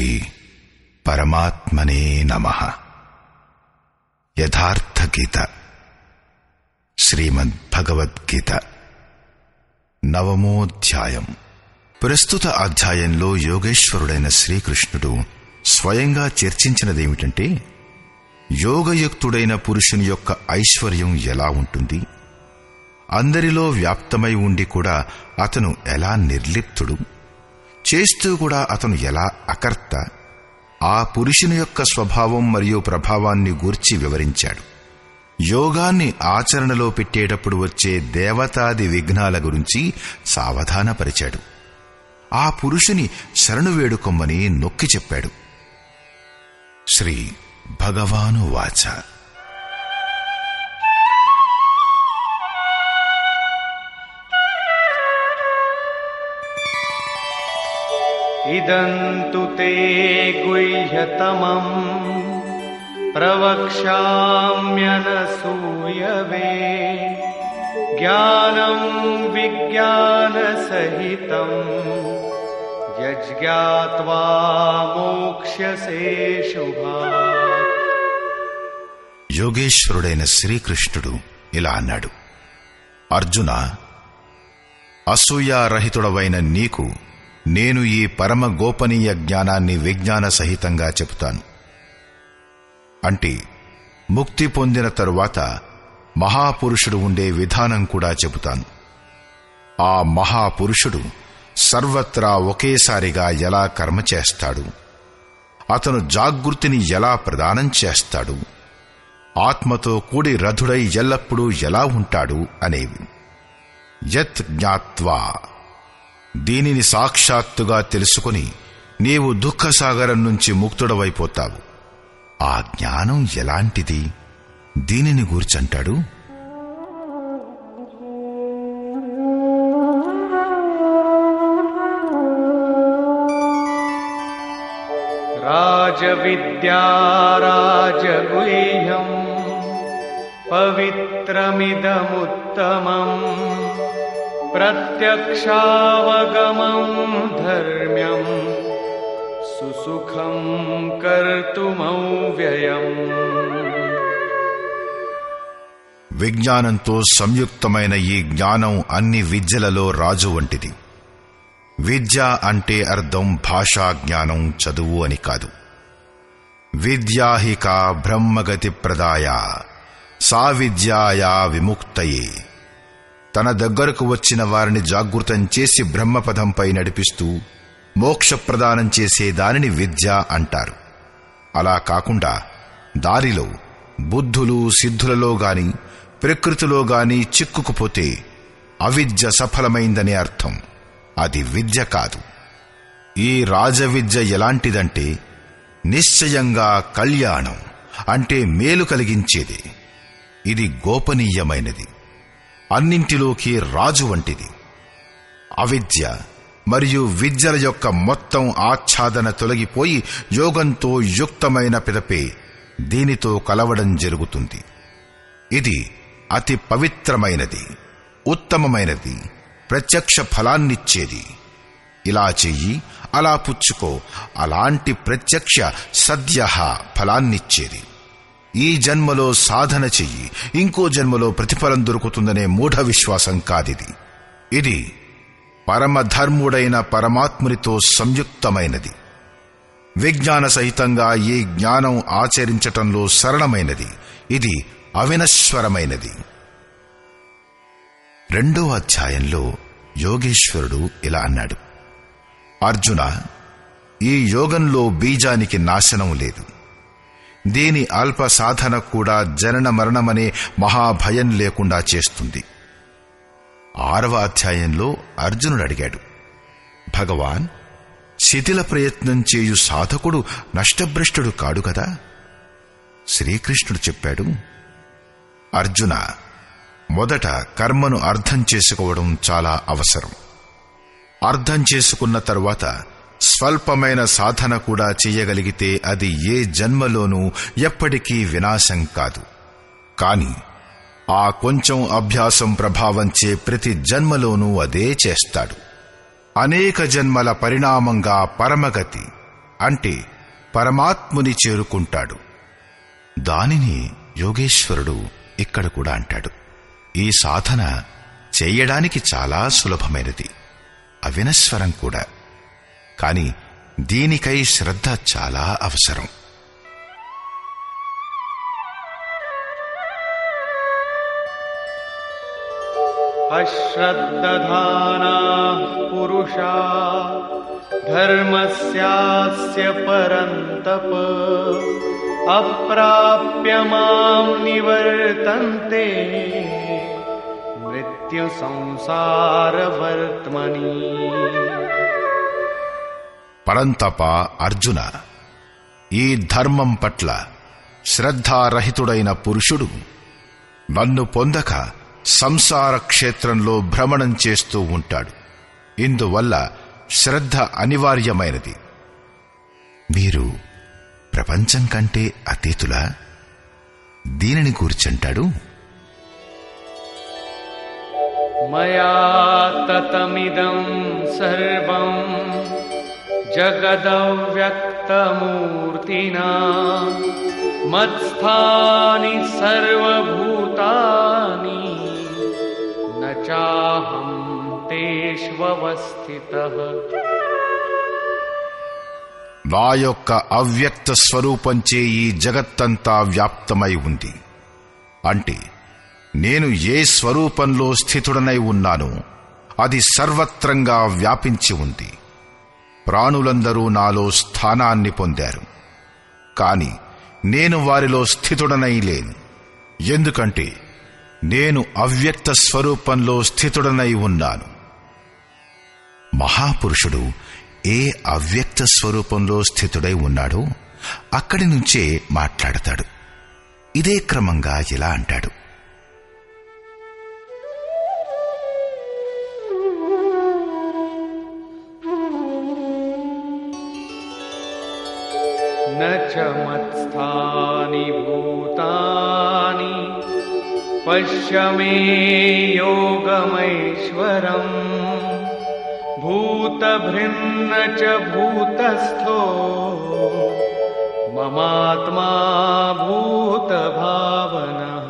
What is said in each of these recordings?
శ్రీ పరమాత్మనే నమః. యథార్థ గీత శ్రీమద్ భగవద్గీత 9వ అధ్యాయం. ప్రస్తుత అధ్యాయంలో యోగేశ్వరుడైన శ్రీకృష్ణుడు స్వయంగా చర్చించినదేమిటంటే, యోగయుక్తుడైన పురుషుని యొక్క ఐశ్వర్యం ఎలా ఉంటుంది, అందరిలో వ్యాప్తమై ఉండి కూడా అతను ఎలా నిర్లిప్తుడు, చేస్తూ కూడా అతను ఎలా అకర్త, ఆ పురుషుని యొక్క స్వభావం మరియు ప్రభావాన్ని గూర్చి వివరించాడు. యోగాన్ని ఆచరణలో పెట్టేటప్పుడు వచ్చే దేవతాది విఘ్నాల గురించి సావధానపరిచాడు. ఆ పురుషుని శరణు వేడుకొమ్మని నొక్కి చెప్పాడు. శ్రీ భగవానువాచ. ఇదంతు తే గుహ్యతమం ప్రవక్ష్యామ్యనసూయవే జ్ఞానం విజ్ఞానసహితం యజ్ఞాత్వా మోక్ష్యసే శుభాత్. యోగేశ్వరుడైన శ్రీకృష్ణుడు ఇలా అన్నాడు. అర్జున, అసూయారహితుడవైన నీకు నేను ఈ పరమ గోపనీయ జ్ఞానాన్ని విజ్ఞాన సహితంగా చెబుతాను. అంటే ముక్తి పొందిన తరువాత మహాపురుషుడు ఉండే విధానం కూడా చెబుతాను. ఆ మహాపురుషుడు సర్వత్రా ఒకేసారిగా ఎలా కర్మ చేస్తాడు, అతను జాగృతిని ఎలా ప్రదానం చేస్తాడు, ఆత్మతో కూడి రథుడై ఎల్లప్పుడూ ఎలా ఉంటాడు అనేవి. యత్ జ్ఞాత్వా, దీనిని సాక్షాత్తుగా తెలుసుకుని నీవు దుఃఖసాగరం నుంచి ముక్తుడవైపోతావు. ఆ జ్ఞానం ఎలాంటిది, దీనిని గూర్చంటాడు. రాజవిద్యా రాజగుహ్యం పవిత్రమిదముత్తమం ప్రత్యక్షావగమం ధర్మ్యం సుసుఖం కర్తుమవ్యయం. విజ్ఞానంతో సంయుక్తమైన ఈ జ్ఞానం అన్ని విద్యలలో రాజు వంటిది. విద్య అంటే అర్థం భాషా జ్ఞానం, చదువు అని కాదు. విద్యాహిక బ్రహ్మగతి ప్రదాయ సా విద్యాయా విముక్తయే. తన దగ్గరకు వచ్చిన వారిని జాగృతం చేసి బ్రహ్మపదంపై నడిపిస్తూ మోక్షప్రదానం చేసే దానిని విద్య అంటారు. అలా కాకుండా దారిలో బుద్ధులు సిద్ధులలో గాని ప్రకృతిలో గాని చిక్కుకుపోతే అవిద్య సఫలమైందనే అర్థం. అది విద్య కాదు. ఈ రాజవిద్య ఎలాంటిదంటే నిశ్చయంగా కళ్యాణం, అంటే మేలు కలిగించేది. ఇది గోపనీయమైనది, అన్నింటిలోకి రాజు వంటిది. అవిద్య మరియు విద్యల యొక్క మొత్తం ఆచ్ఛాదన తొలగిపోయి యోగంతో యుక్తమైన పిదపే దీనితో కలవడం జరుగుతుంది. ఇది అతి పవిత్రమైనది, ఉత్తమమైనది, ప్రత్యక్ష ఫలాన్నిచ్చేది. ఇలా చెయ్యి, అలా పుచ్చుకో, అలాంటి ప్రత్యక్ష సద్య ఫలాన్నిచ్చేది. ఈ జన్మలో సాధన చెయ్యి, ఇంకో జన్మలో ప్రతిఫలం దొరుకుతుందనే మూఢ విశ్వాసం కాదిది. ఇది పరమధర్ముడైన పరమాత్మునితో సంయుక్తమైనది. విజ్ఞాన సహితంగా ఈ జ్ఞానం ఆచరించటంలో సరళమైనది. ఇది అవినశ్వరమైనది. 2వ అధ్యాయంలో యోగేశ్వరుడు ఇలా అన్నాడు. అర్జున, ఈ యోగంలో బీజానికి నాశనం లేదు. దీని అల్ప సాధన కూడా జనన మరణమనే మహాభయం లేకుండా చేస్తుంది. 6వ అధ్యాయంలో అర్జునుడు అడిగాడు, భగవాన్, శిథిల ప్రయత్నం చేయు సాధకుడు నష్టభ్రష్టుడు కాడు కదా? శ్రీకృష్ణుడు చెప్పాడు, అర్జున, మొదట కర్మను అర్థం చేసుకోవడం చాలా అవసరం. అర్థం చేసుకున్న తరువాత స్వల్పమైన సాధన కూడా చెయ్యగలిగితే అది ఏ జన్మలోనూ ఎప్పటికీ వినాశం కాదు. కాని ఆ కొంచెం అభ్యాసం ప్రభావంచే ప్రతి జన్మలోనూ అదే చేస్తాడు. అనేక జన్మల పరిణామంగా పరమగతి అంటే పరమాత్ముని చేరుకుంటాడు. దానిని యోగేశ్వరుడు ఇక్కడ కూడా అంటాడు. ఈ సాధన చెయ్యడానికి చాలా సులభమైనది, అవినశ్వరం కూడా. కాని దీనికై శ్రద్ధ చాలా అవసరం. అశ్రద్ధధానాః పురుషా ధర్మస్యాస్య పరంతప అప్రాప్య మాం నివర్తంతే మృత్యు సంసారవర్త్మని. పరంతప అర్జున, ఈ ధర్మం పట్ల శ్రద్ధారహితుడైన పురుషుడు నన్ను పొందక సంసార క్షేత్రంలో భ్రమణం చేస్తూ ఉంటాడు. ఇందువల్ల శ్రద్ధ అనివార్యమైనది. మీరు ప్రపంచం కంటే అతీతులా? దీనిని కూర్చంటాడు. మయా తతమిదం సర్వం జగదవ్యక్తమూర్తినా మత్స్థాని సర్వభూతాని నచాహం తేష్వస్థితః. నా యొక్క అవ్యక్త స్వరూపంచే ఈ జగత్తంతా వ్యాప్తమై ఉంది. అంటే నేను ఏ స్వరూపంలో స్థితుడనై ఉన్నానో అది సర్వత్రంగా వ్యాపించి ఉంది. ప్రాణులందరూ నాలో స్థానాన్ని పొందారు, కాని నేను వారిలో స్థితుడనై లేను. ఎందుకంటే నేను అవ్యక్త స్వరూపంలో స్థితుడనై ఉన్నాను. మహాపురుషుడు ఏ అవ్యక్త స్వరూపంలో స్థితుడై ఉన్నాడో అక్కడి నుంచే మాట్లాడతాడు. ఇదే క్రమంగా ఇలా అంటాడు. న చ మత్స్థాని భూతాని పశ్య మే యోగమైశ్వరం భూతభృన్న చ భూతస్థో మమాత్మా భూతభావనః.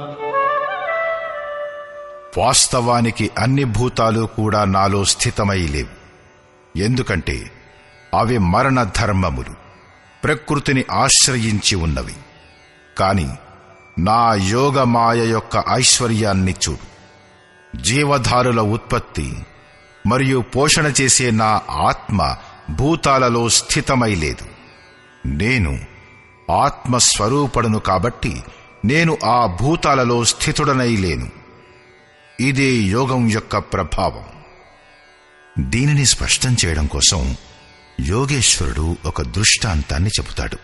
వాస్తవానికి అన్ని భూతాలు కూడా నాలో స్థితమై లేవు. ఎందుకంటే అవి మరణ ధర్మములు, ప్రకృతిని ఆశ్రయించి ఉన్నవి. కాని నా యోగమాయ యొక్క ఐశ్వర్యాన్ని చూడు. జీవధారుల ఉత్పత్తి మరియు పోషణ చేసే నా ఆత్మ భూతాలలో స్థితమై లేదు. నేను ఆత్మస్వరూపుడను కాబట్టి నేను ఆ భూతాలలో స్థితుడనై లేను. ఇదే యోగం యొక్క ప్రభావం. దీనిని స్పష్టం చేయడం కోసం యోగేశ్వరుడు ఒక దృష్టాంతాన్ని చెబుతాడు.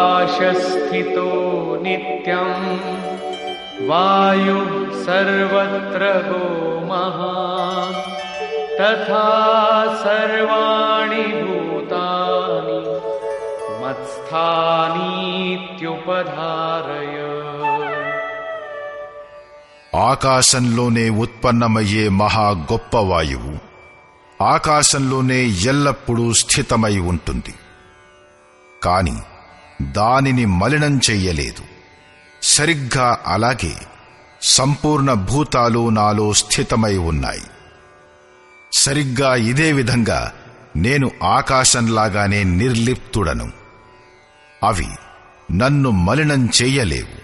యథాకాశస్థితో నిత్యం వాయుః సర్వత్ర గో మహాన్ తథా సర్వాణి భూతాని మత్స్థానీత్యుపధారయ. ఆకాశంలోనే ఉత్పన్నమయ్యే మహా గొప్ప వాయువు ఆకాశంలోనే ఎల్లప్పుడూ స్థితమై ఉంటుంది. కాని దానిని మలినం చెయ్యలేదు. సరిగ్గా అలాగే సంపూర్ణ భూతాలు నాలో స్థితమై ఉన్నాయి. సరిగ్గా ఇదే విధంగా నేను ఆకాశంలాగానే నిర్లిప్తుడను. అవి నన్ను మలినం చెయ్యలేవు.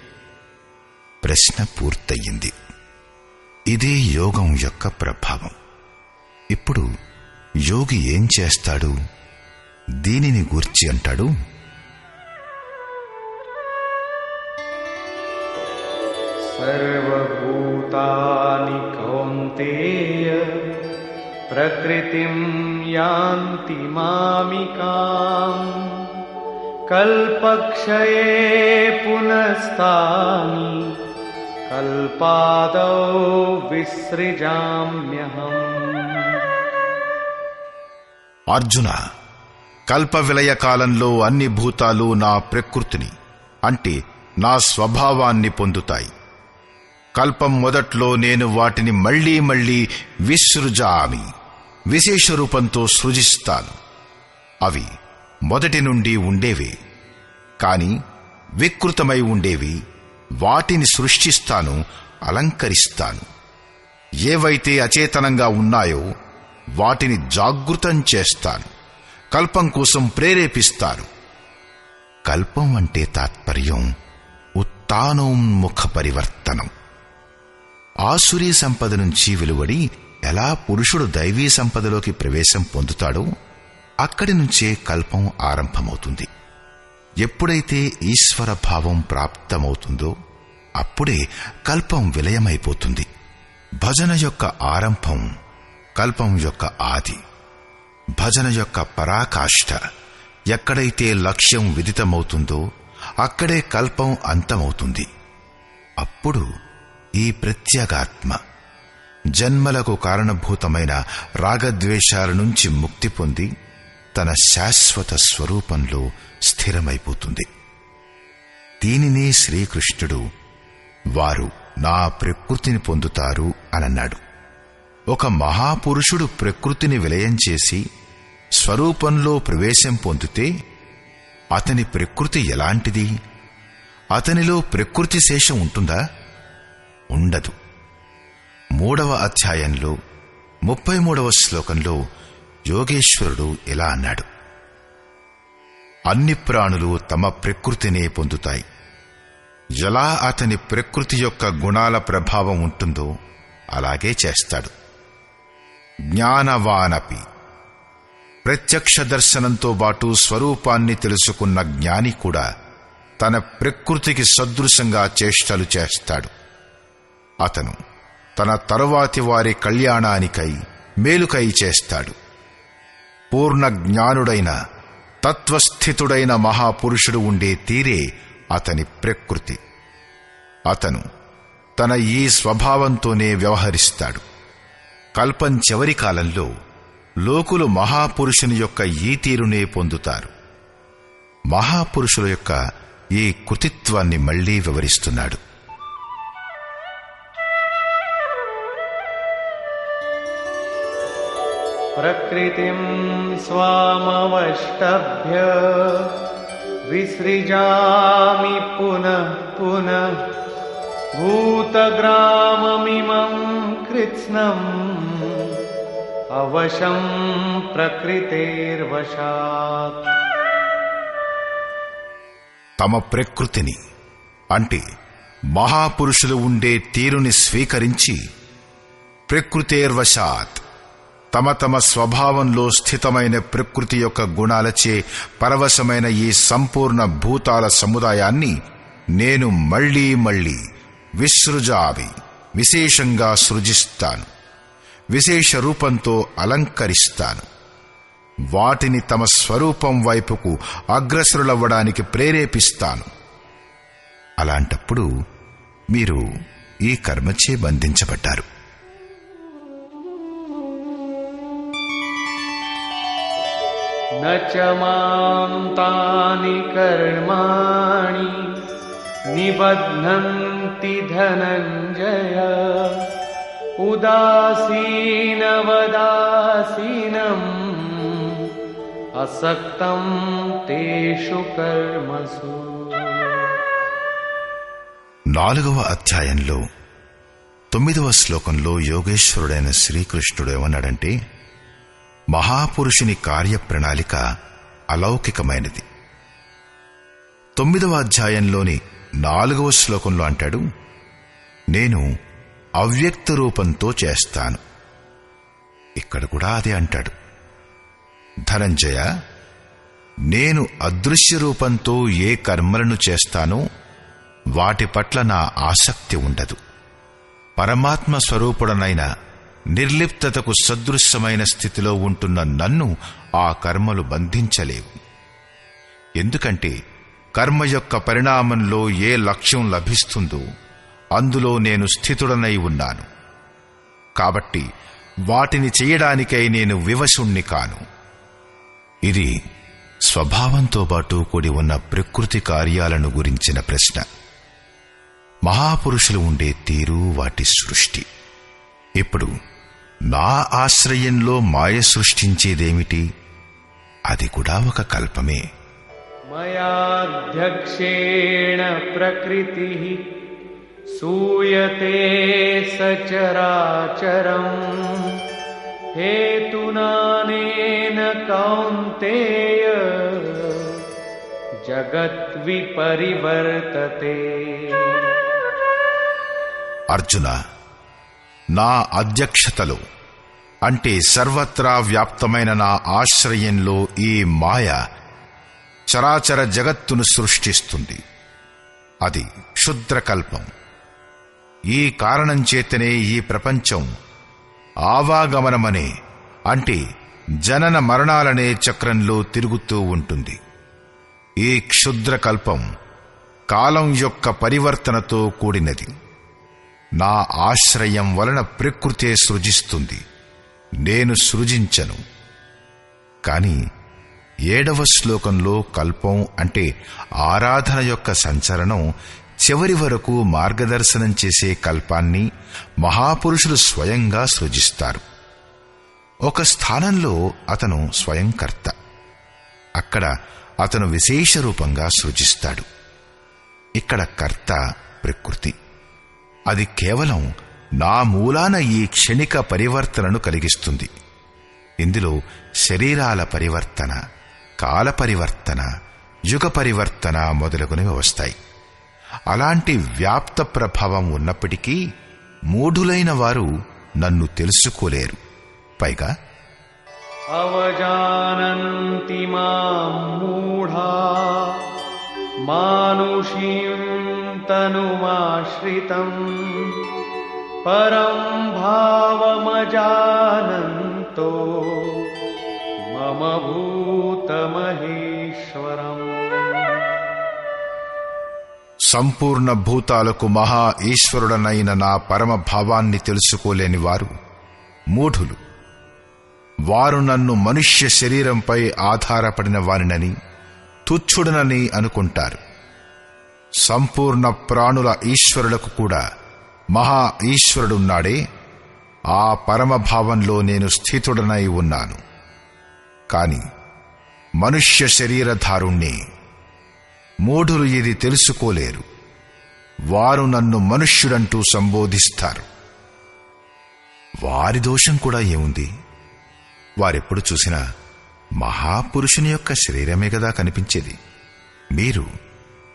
ప్రశ్న పూర్తయింది. ఇదే యోగం యొక్క ప్రభావం. ఇప్పుడు యోగి ఏం చేస్తాడు? దీనిని గూర్చి అంటాడు. సర్వభూతాని కౌంతేయ ప్రకృతిం యాంతి మామికాం కల్పక్షయే పునస్తాని కల్పాదౌ విసృజామ్యహం. అర్జున, కల్ప విలయ కాలంలో అన్ని భూతాలు నా ప్రకృతిని అంటే నా స్వభావాన్ని పొందుతాయి. కల్పం మొదట్లో నేను వాటిని మళ్లీ మళ్లీ విసృజామి, విశేష రూపంతో సృజిస్తాను. అవి మొదటి నుండి ఉండేవే, కాని వికృతమై ఉండేవి. వాటిని సృష్టిస్తాను, అలంకరిస్తాను. ఏవైతే అచేతనంగా ఉన్నాయో వాటిని జాగృతం చేస్తాను, కల్పం కోసం ప్రేరేపిస్తాను. కల్పం అంటే తాత్పర్యం ఉత్తానోన్ముఖ పరివర్తనం. ఆసురీ సంపద నుంచి వెలువడి ఎలా పురుషుడు దైవీ సంపదలోకి ప్రవేశం పొందుతాడో అక్కడి నుంచే కల్పం ఆరంభమవుతుంది. ఎప్పుడైతే ఈశ్వర భావం ప్రాప్తమవుతుందో అప్పుడే కల్పం విలయమైపోతుంది. భజన యొక్క ఆరంభం కల్పం యొక్క ఆది. భజన యొక్క పరాకాష్ఠ ఎక్కడైతే లక్ష్యం విదితమవుతుందో అక్కడే కల్పం అంతమవుతుంది. అప్పుడు ఈ ప్రత్యేగాత్మ జన్మలకు కారణభూతమైన రాగద్వేషాల నుంచి ముక్తి పొంది తన శాశ్వత స్వరూపంలో స్థిరమైపోతుంది. దీనినే శ్రీకృష్ణుడు వారు నా ప్రకృతిని పొందుతారు అనన్నాడు. ఒక మహాపురుషుడు ప్రకృతిని విలయం చేసి స్వరూపంలో ప్రవేశం పొందితే అతని ప్రకృతి ఎలాంటిది? అతనిలో ప్రకృతి శేషం ఉంటుందా? ఉండదు. 3వ అధ్యాయంలో 33వ శ్లోకంలో యోగేశ్వరుడు ఇలా అన్నాడు: అన్ని ప్రాణులు తమ ప్రకృతినే పొందుతాయి. ఎలా అతని ప్రకృతి యొక్క గుణాల ప్రభావం ఉంటుందో అలాగే చేస్తాడు. జ్ఞానవానపి, ప్రత్యక్ష దర్శనంతో పాటు స్వరూపాన్ని తెలుసుకున్న జ్ఞాని కూడా తన ప్రకృతికి సదృశంగా చేష్టలు చేస్తాడు. అతను తన తరువాతి వారి కళ్యాణానికై మేలుకై చేస్తాడు. పూర్ణ జ్ఞానుడైన తత్వస్థితుడైన మహాపురుషుడు ఉండే తీరే అతని ప్రకృతి. అతను తన ఈ స్వభావంతోనే వ్యవహరిస్తాడు. కల్పం చివరి కాలంలో లోకులు మహాపురుషుని యొక్క ఈ తీరునే పొందుతారు. మహాపురుషుల యొక్క ఈ కృతిత్వాన్ని మళ్లీ వివరిస్తున్నాడు. ప్రకృతిం స్వామవష్టభ్య విసృజామి పునః పునః భూతగ్రామమిమం కృత్స్నం అవశం ప్రకృతేర్వశాత్. తమ ప్రకృతిని అంటే మహాపురుషులు ఉండే తీరుని స్వీకరించి ప్రకృతేర్వశాత్ తమ తమ స్వభావంలో స్థితమైన ప్రకృతి యొక్క గుణాలచే పరవశమైన ఈ సంపూర్ణ భూతాల సముదాయాన్ని నేను మళ్లీ మళ్లీ విసృజామి, విశేషంగా సృజిస్తాను, విశేష రూపంతో అలంకరిస్తాను. వాటిని తమ స్వరూపం వైపుకు అగ్రసరులవ్వడానికి ప్రేరేపిస్తాను. అలాంటప్పుడు మీరు ఈ కర్మచే బంధించబడ్డారు. నచ మాం తాని కర్మాణి నిబధ్నంతి ధనంజయ ఉదాసీనవదాసీనం అసక్తం తేషు కర్మసు. 4వ అధ్యాయంలో 9వ శ్లోకంలో యోగేశ్వరుడైన శ్రీకృష్ణుడు ఏమన్నాడంటే, మహాపురుషుని కార్యప్రణాళిక అలౌకికమైనది. 9వ అధ్యాయంలోని 4వ శ్లోకంలో అంటాడు, నేను అవ్యక్త రూపంతో చేస్తాను. ఇక్కడ కూడా అదే అంటాడు. ధనంజయ, నేను అదృశ్య రూపంతో ఏ కర్మలను చేస్తానో వాటి పట్ల నా ఆసక్తి ఉండదు. పరమాత్మ స్వరూపుడనైన నిర్లిప్తతకు సదృశ్యమైన స్థితిలో ఉంటున్న నన్ను ఆ కర్మలు బంధించలేవు. ఎందుకంటే కర్మ యొక్క పరిణామంలో ఏ లక్ష్యం లభిస్తుందో అందులో నేను స్థితుడనై ఉన్నాను. కాబట్టి వాటిని చేయడానికై నేను వివశుణ్ణి కాను. ఇది స్వభావంతో పాటు కూడి ఉన్న ప్రకృతి కార్యాలను గురించిన ప్రశ్న. మహాపురుషులు ఉండే తీరు వాటి సృష్టి. ఇప్పుడు నా ఆశ్రయంలో మాయ సృష్టించేదేమిటి? అది కూడా ఒక కల్పమే. మయాధ్యక్షేణ ప్రకృతిః సూయతే సచరాచరం హేతునానేన కౌంతేయ జగద్విపరివర్తతే. అర్జున, నా అధ్యక్షతలో అంటే సర్వత్రా వ్యాప్తమైన నా ఆశ్రయంలో ఈ మాయ చరాచర జగత్తును సృష్టిస్తుంది. అది క్షుద్రకల్పం. ఈ కారణం చేతనే ఈ ప్రపంచం ఆవాగమనమనే అంటే జనన మరణాలనే చక్రంలో తిరుగుతూ ఉంటుంది. ఈ క్షుద్రకల్పం కాలం యొక్క పరివర్తనతో కూడినది. నా ఆశ్రయం వలన ప్రకృతే సృజిస్తుంది, నేను సృజించను. కాని 7వ శ్లోకంలో కల్పం అంటే ఆరాధన యొక్క సంచలనం చివరి వరకు మార్గదర్శనం చేసే కల్పాన్ని మహాపురుషులు స్వయంగా సృజిస్తారు. ఒక స్థానంలో అతను స్వయం కర్త, అక్కడ అతను విశేష రూపంగా సృజిస్తాడు. ఇక్కడ కర్త ప్రకృతి. అది కేవలం నా మూలాన ఈ క్షణిక పరివర్తనను కలిగిస్తుంది. ఇందులో శరీరాల పరివర్తన, కాల పరివర్తన, యుగ పరివర్తన మొదలగునవి వస్తాయి. అలాంటి వ్యాప్త ప్రభావం ఉన్నప్పటికీ మూఢులైన వారు నన్ను తెలుసుకోలేరు. పైగా అవజానంతి మాం మూఢా మానుషీం తనుమాశ్రితం పరం భావమజానంతో మమ భూతమహేశ్వరం. సంపూర్ణ భూతాలకు మహా ఈశ్వరుడనైన నా పరమ భావాన్ని తెలుసుకోలేని వారు మూఢులు. వారు నన్ను మనుష్య శరీరంపై ఆధారపడిన వారినని, తుచ్ఛుడనని అనుకుంటారు. సంపూర్ణ ప్రాణుల ఈశ్వరులకు కూడా మహా ఈశ్వరుడున్నాడే, ఆ పరమభావంలో నేను స్థితుడనై ఉన్నాను. కాని మనుష్య శరీరధారుణ్ణి మూఢులు ఇది తెలుసుకోలేరు. వారు నన్ను మనుష్యుడంటూ సంబోధిస్తారు. వారి దోషం కూడా ఏముంది? వారెప్పుడు చూసినా మహాపురుషుని యొక్క శరీరమే కదా కనిపించేది. మీరు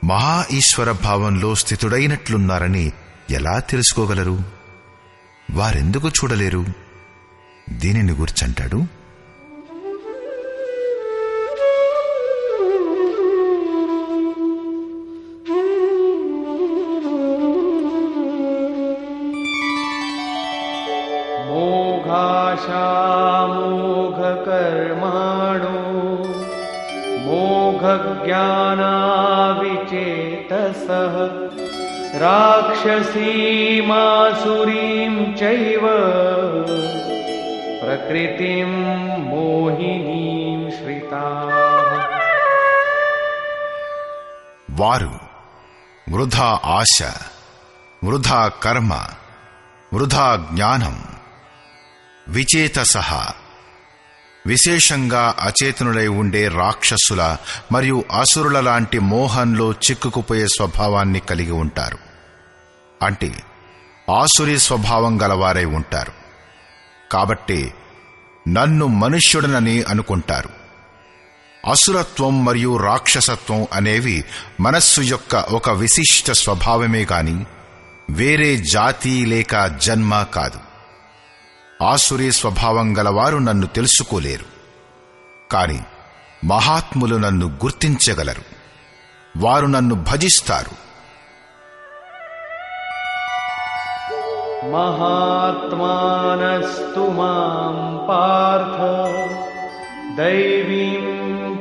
మహా ఈశ్వర భావంలో స్థితుడైనట్లున్నారని ఎలా తెలుసుకోగలరు? వారెందుకు చూడలేరు? దీనిని గుర్చంటాడు. మోఘకర్మాణో మోఘజ్ఞానావిచేతసః రాక్షసీమాసురీం చైవ ప్రకృతిం మోహినీం శ్రితాః. వారు వృధా ఆశ, వృధా కర్మ, వృధా జ్ఞానం, విచేతసః విశేషంగా అచేతనులై ఉండే రాక్షసుల మరియు అసురుల లాంటి మోహంలో చిక్కుకుపోయే స్వభావాన్ని కలిగి ఉంటారు. అంటే ఆసురీ స్వభావం గలవారై ఉంటారు. కాబట్టి నన్ను మనుష్యుడనని అనుకుంటారు. అసురత్వం మరియు రాక్షసత్వం అనేవి మనస్సు యొక్క ఒక విశిష్ట స్వభావమే గాని వేరే జాతి లేక జన్మ కాదు. ఆసురీ స్వభావం గలవారు నన్ను తెలుసుకోలేరు. కాని మహాత్ములు నన్ను గుర్తించగలరు. వారు నన్ను భజిస్తారు. మహాత్మానస్తు మాం పార్థ దైవీం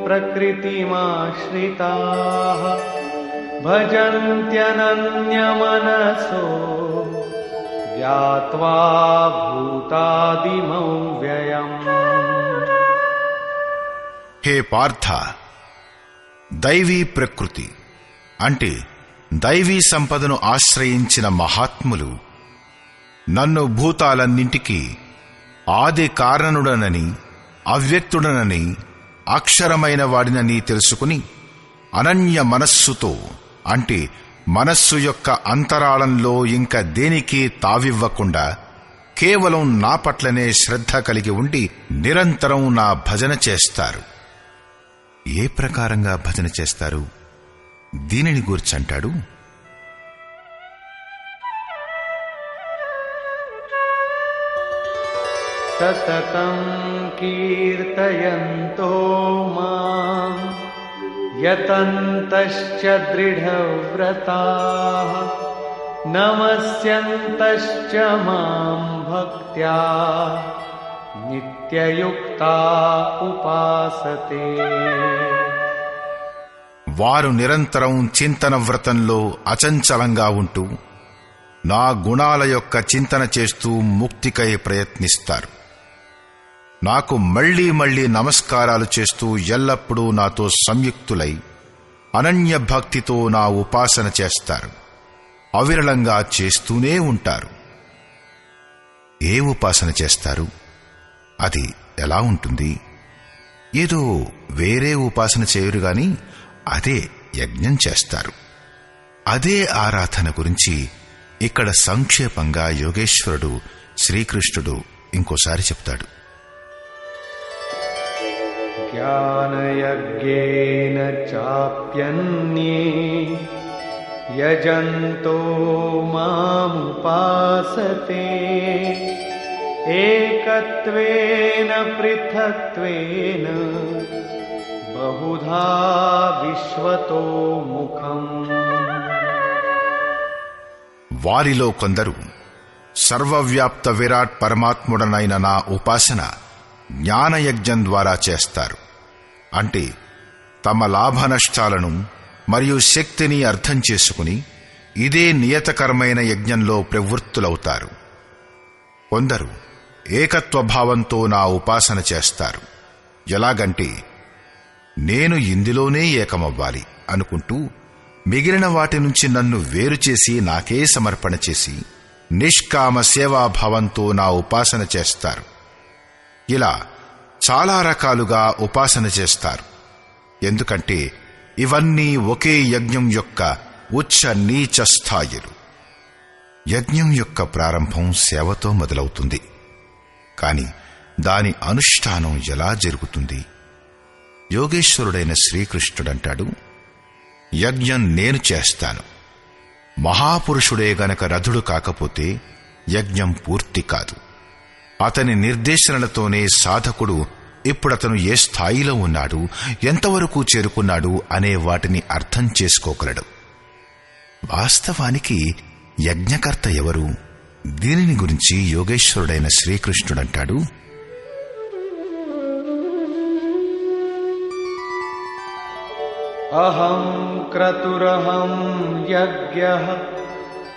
ప్రకృతిమాశ్రితాః భజంత్యనన్యమనసో జ్ఞాత్వా భూతాదిమవ్యయం. హే పార్థ, దైవీ ప్రకృతి అంటే దైవీ సంపదను ఆశ్రయించిన మహాత్ములు నన్ను భూతాలన్నింటికీ ఆది కారణుడనని, అవ్యక్తుడనని, అక్షరమైన వాడినని తెలుసుకుని అనన్య మనస్సుతో, అంటే మనస్సు యొక్క అంతరాళంలో ఇంక దేనికి తావివ్వకుండా కేవలం నా పట్లనే శ్రద్ధ కలిగి ఉండి నిరంతరం నా భజన చేస్తారు. ఏ ప్రకారంగా భజన చేస్తారు? దీనిని గూర్చంటాడు, సతతం కీర్తయంతో మాం యతంతశ్చ దృఢవ్రతాః నమస్యంతశ్చ మాం భక్త్యా నిత్యయుక్తా ఉపాసతే. వారు నిరంతరం చింతన వ్రతంలో అచంచలంగా ఉంటూ నా గుణాల యొక్క చింతన చేస్తూ ముక్తికై ప్రయత్నిస్తారు. నాకు మళ్లీ మళ్లీ నమస్కారాలు చేస్తూ ఎల్లప్పుడూ నాతో సంయుక్తులై అనన్య భక్తితో నా ఉపాసన చేస్తారు. అవిరళంగా చేస్తూనే ఉంటారు. ఏ ఉపాసన చేస్తారు? అది ఎలా ఉంటుంది? ఏదో వేరే ఉపాసన చేయరుగాని అదే యజ్ఞం చేస్తారు. అదే ఆరాధన గురించి ఇక్కడ సంక్షేపంగా యోగేశ్వరుడు శ్రీకృష్ణుడు ఇంకోసారి చెప్తాడు. జ్ఞానయజ్ఞేన చాప్యన్యే యజంతో మాముపాసతే ఏకత్వేన పృథక్త్వేన బహుధా విశ్వతో ముఖం. వారిలో కొందరు సర్వవ్యాప్త విరాట్ పరమాత్ముడనైన నా ఉపాసన జ్ఞానయజ్ఞం ద్వారా చేస్తారు. అంటే తమ లాభనష్టాలను మరియు శక్తిని అర్థం చేసుకుని ఇదే నియతకరమైన యజ్ఞంలో ప్రవృత్తులవుతారు. కొందరు ఏకత్వభావంతో నా ఉపాసన చేస్తారు. ఎలాగంటే నేను ఇందులోనే ఏకమవ్వాలి అనుకుంటూ మిగిలిన వాటి నుంచి నన్ను వేరు చేసి నాకే సమర్పణ చేసి నిష్కామ సేవాభావంతో నా ఉపాసన చేస్తారు. ఇలా చాలా రకాలుగా ఉపాసన చేస్తారు. ఎందుకంటే ఇవన్నీ ఒకే యజ్ఞం యొక్క ఉచ్చ నీచ స్థాయిలు. యజ్ఞం యొక్క ప్రారంభం సేవతో మొదలవుతుంది. కాని దాని అనుష్ఠానం ఎలా జరుగుతుంది? యోగేశ్వరుడైన శ్రీకృష్ణుడంటాడు, యజ్ఞం నేను చేస్తాను. మహాపురుషుడే గనక రథుడు కాకపోతే యజ్ఞం పూర్తి కాదు. అతని నిర్దేశనలతోనే సాధకుడు ఇప్పుడతను ఏ స్థాయిలో ఉన్నాడు, ఎంతవరకు చేరుకున్నాడు అనే వాటిని అర్థం చేసుకోగలడు. వాస్తవానికి యజ్ఞకర్త ఎవరు? దీనిని గురించి యోగేశ్వరుడైన శ్రీకృష్ణుడంటాడు, అహం క్రతురహం యజ్ఞః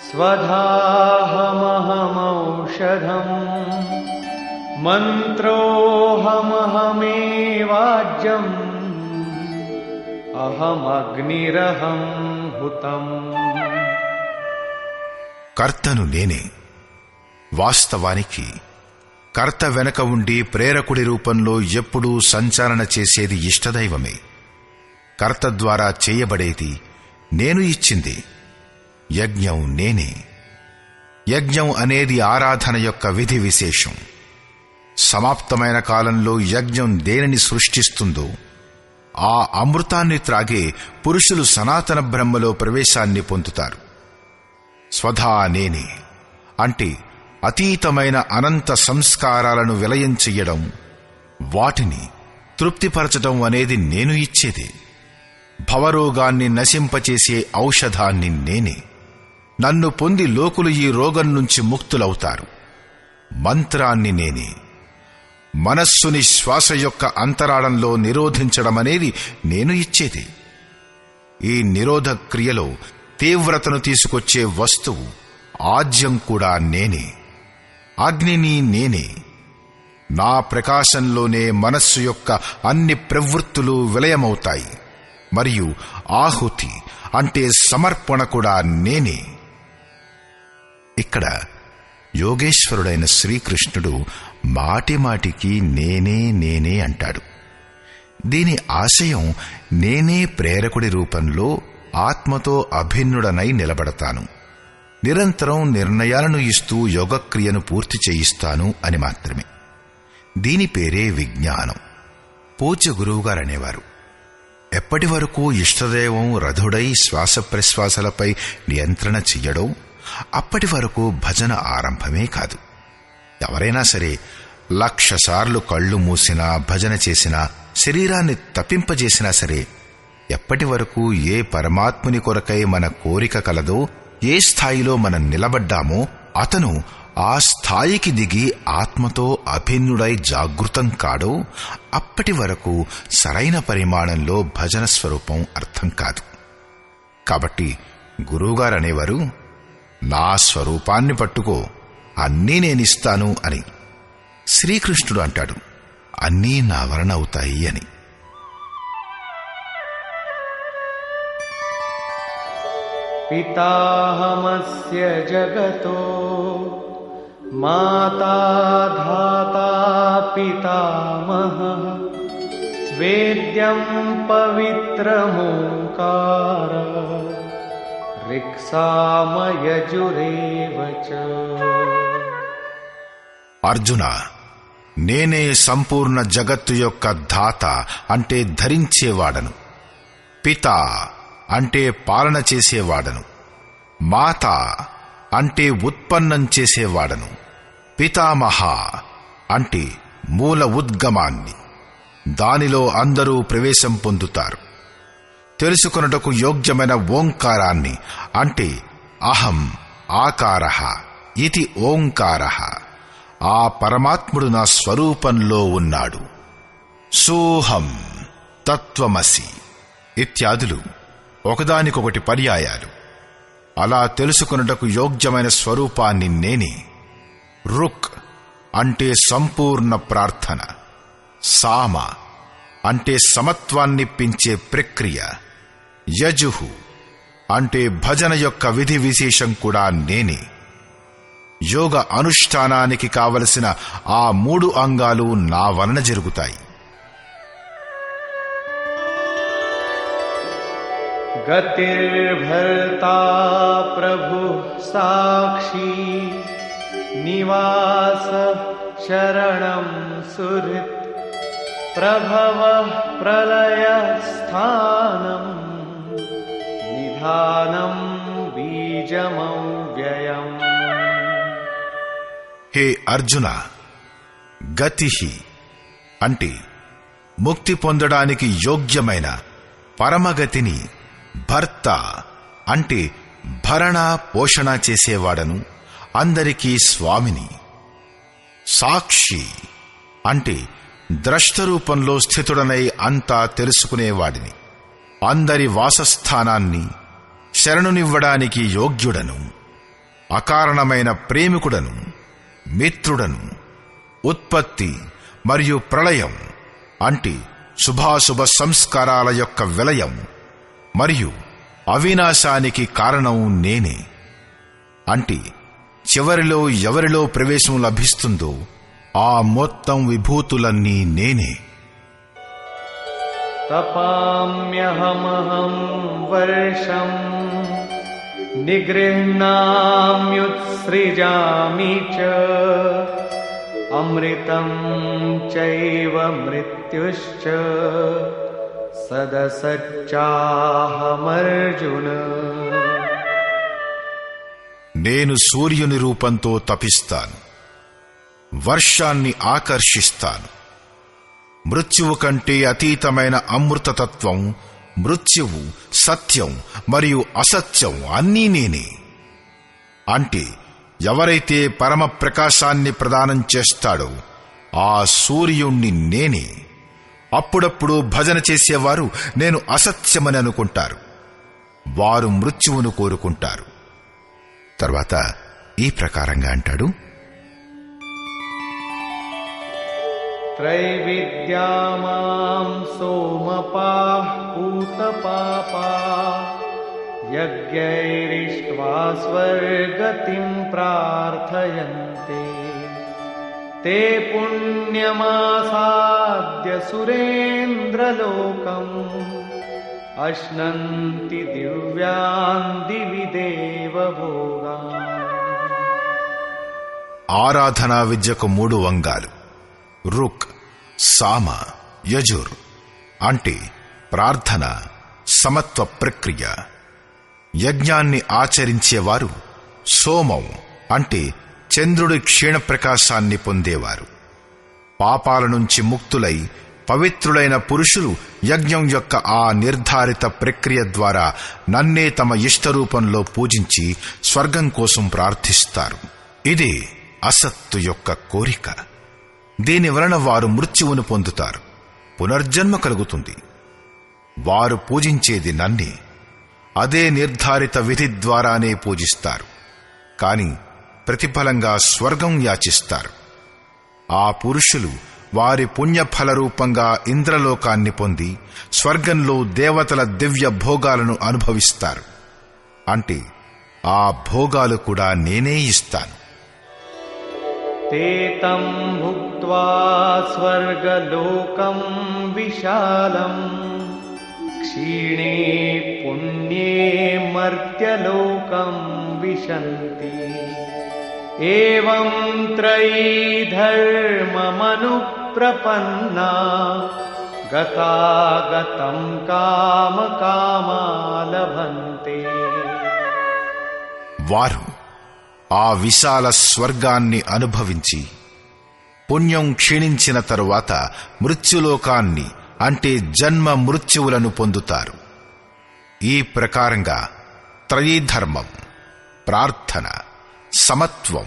స్వధాహమహమౌషధం మంత్రోహమహమేవాజ్యం అహమగ్నిరహం హుతం. కర్తను నేనే. వాస్తవానికి కర్త వెనక ఉండి ప్రేరకుడి రూపంలో ఎప్పుడూ సంచాలన చేసేది ఇష్టదైవమే. కర్త ద్వారా చేయబడేది నేను ఇచ్చింది. యజ్ఞం నేనే. యజ్ఞం అనేది ఆరాధన యొక్క విధి విశేషం. సమాప్తమైన కాలంలో యజ్ఞం దేనిని సృష్టిస్తుందో ఆ అమృతాన్ని త్రాగే పురుషులు సనాతన బ్రహ్మలో ప్రవేశాన్ని పొందుతారు. స్వధా నేనే అంటే అతీతమైన అనంత సంస్కారాలను విలయం చెయ్యడం, వాటిని తృప్తిపరచడం అనేది నేను ఇచ్చేదే. భవరోగాన్ని నశింపచేసే ఔషధాన్ని నేనే. నన్ను పొంది లోకులు ఈ రోగం నుంచి ముక్తులవుతారు. మంత్రాన్ని నేనే. మనస్సుని శ్వాస యొక్క అంతరాళంలో నిరోధించడమనేది నేను ఇచ్చేదే. ఈ నిరోధ క్రియలో తీవ్రతను తీసుకొచ్చే వస్తువు ఆజ్యం కూడా నేనే. అగ్నిని నేనే. నా ప్రకాశంలోనే మనస్సు యొక్క అన్ని ప్రవృత్తులు విలయమవుతాయి. మరియు ఆహుతి అంటే సమర్పణ కూడా నేనే. ఇక్కడ యోగేశ్వరుడైన శ్రీకృష్ణుడు మాటిమాటికి నేనే నేనే అంటాడు. దీని ఆశయం నేనే ప్రేరకుడి రూపంలో ఆత్మతో అభిన్నుడనై నిలబడతాను, నిరంతరం నిర్ణయాలను ఇస్తూ యోగక్రియను పూర్తి చేయిస్తాను అని మాత్రమే. దీని పేరే విజ్ఞానం. పూజ్య గురువుగారనేవారు, ఎప్పటి వరకు ఇష్టదైవం రథుడై శ్వాస ప్రశ్వాసలపై నియంత్రణ చెయ్యడో అప్పటి వరకు భజన ఆరంభమే కాదు. ఎవరైనా సరే 1,00,000 సార్లు కళ్ళు మూసినా, భజన చేసినా, శరీరాన్ని తప్పింపజేసినా సరే, ఎప్పటి వరకు ఏ పరమాత్ముని కొరకై మన కోరిక కలదో, ఏ స్థాయిలో మనం నిలబడ్డామో అతను ఆ స్థాయికి దిగి ఆత్మతో అభిన్నుడై జాగృతం కాడో అప్పటి వరకు సరైన పరిమాణంలో భజన స్వరూపం అర్థం కాదు. కాబట్టి గురువుగారనేవారు, నా స్వరూపాన్ని పట్టుకో, అన్నీ నేనిస్తాను అని. శ్రీకృష్ణుడు అంటాడు, అన్నీ నా వలన అవుతాయి అని. పితాహమస్య జగతో మాతా ధాతా పితామహః వేద్యం పవిత్రమోంకార రిక్సామయజురేవ చ. అర్జున, నేనే సంపూర్ణ జగత్తు యొక్క ధాత అంటే ధరించేవాడను, పిత అంటే పాలన చేసేవాడను, మాత అంటే ఉత్పన్నం చేసేవాడను, పితామహ అంటే మూల ఉద్గమాన్ని, దానిలో అందరూ ప్రవేశం పొందుతారు. తెలుసుకొనుటకు యోగ్యమైన ఓంకారాన్ని అంటే అహం ఆకారః ఇది ఓంకారః, ఆ పరమాత్ముడు నా స్వరూపంలో ఉన్నాడు. సోహం తత్వమసి ఇత్యాదులు ఒకదానికొకటి పర్యాయాలు. అలా తెలుసుకొనుటకు యోగ్యమైన స్వరూపాన్ని నేనే. రుక్ అంటే సంపూర్ణ ప్రార్థన, సామ అంటే సమత్వాన్నిప్పించే ప్రక్రియ, యజుహు అంటే భజన యొక్క విధి విశేషం కూడా నేనే. యోగ అనుష్ఠానానికి కావలసిన ఆ 3 అంగాలు నా వలన జరుగుతాయి. గతిర్భర్తా ప్రభు సాక్షి నివాస శరణం సుహృత్ ప్రభవ ప్రళయ స్థానం నిధానం బీజమవ్యయం. హే అర్జున, గతి అంటే ముక్తి పొందడానికి యోగ్యమైన పరమగతిని, భర్త అంటే భరణ పోషణ చేసేవాడను, అందరికీ స్వామిని, సాక్షి అంటే ద్రష్టరూపంలో స్థితుడనై అంతా తెలుసుకునేవాడిని, అందరి వాసస్థానాన్ని శరణునివ్వడానికి యోగ్యుడను, అకారణమైన ప్రేమికుడను, మిత్రుడను, ఉత్పత్తి మరియు ప్రళయం అంటే శుభాశుభ సంస్కారాల యొక్క విలయం మరియు అవినాశానికి కారణం నేనే. అంటే చివరిలో ఎవరిలో ప్రవేశం లభిస్తుందో ఆ మొత్తం విభూతులన్నీ నేనే. తపామ్యహమహం వర్షం నిగృహ్ణామ్యుత్సృజామి చ అమృతం చైవ మృత్యుశ్చ సదసచ్చాహమర్జున. నేను సూర్యుని రూపంతో తపిస్తాను, వర్షాన్ని ఆకర్షిస్తాను. మృత్యువు కంటే అతీతమైన అమృతతత్వం, మృత్యువు, సత్యం మరియు అసత్యం అన్నీ నేనే. అంటే ఎవరైతే పరమ ప్రకాశాన్ని ప్రదానం చేస్తాడో ఆ సూర్యుణ్ణి నేనే. అప్పుడప్పుడు భజన చేసేవారు నేను అసత్యమని అనుకుంటారు, వారు మృత్యువును కోరుకుంటారు. తర్వాత ఈ ప్రకారంగా అంటాడు, त्रैविद्यामां सोमपाः पूतपापा यज्ञैरिष्ट्वा स्वर्गतिं प्रार्थयन्ते ते पुण्यमासाद्य सुरेन्द्रलोकम् अश्नन्ति दिव्यान् दिवि देवभोगान्. ఆరాధనా విద్యకు 3 వంగాలు. రుక్, సామ, యజుర్ అంటే ప్రార్థన, సమత్వ ప్రక్రియ. యజ్ఞాన్ని ఆచరించేవారు సోమం అంటే చంద్రుడి క్షీణ ప్రకాశాన్ని పొందేవారు. పాపాల నుంచి ముక్తులై పవిత్రులైన పురుషులు యజ్ఞం యొక్క ఆ నిర్ధారిత ప్రక్రియ ద్వారా నన్నే తమ ఇష్టరూపంలో పూజించి స్వర్గం కోసం ప్రార్థిస్తారు. ఇదే అసత్తు యొక్క కోరిక. దీని వలన వారు మృత్యువును పొందుతారు, పునర్జన్మ కలుగుతుంది. వారు పూజించేది నన్నే, అదే నిర్ధారిత విధి ద్వారానే పూజిస్తారు. కాని ప్రతిఫలంగా స్వర్గం యాచిస్తారు. ఆ పురుషులు వారి పుణ్యఫల రూపంగా ఇంద్రలోకాన్ని పొంది స్వర్గంలో దేవతల దివ్య భోగాలను అనుభవిస్తారు. అంటే ఆ భోగాలు కూడా నేనే ఇస్తాను. ते तं भुक्त्वा स्वर्गलोकं विशालम् क्षीणे पुण्ये मर्त्यलोकं विशन्ति एवं त्रयी धर्ममनुप्रपन्ना गतागतं कामकामा लभन्ते. వారు ఆ విశాల స్వర్గాన్ని అనుభవించి పుణ్యం క్షీణించిన తరువాత మృత్యులోకాన్ని అంటే జన్మ మృత్యువులను పొందుతారు. ఈ ప్రకారంగా త్రయీధర్మం, ప్రార్థన, సమత్వం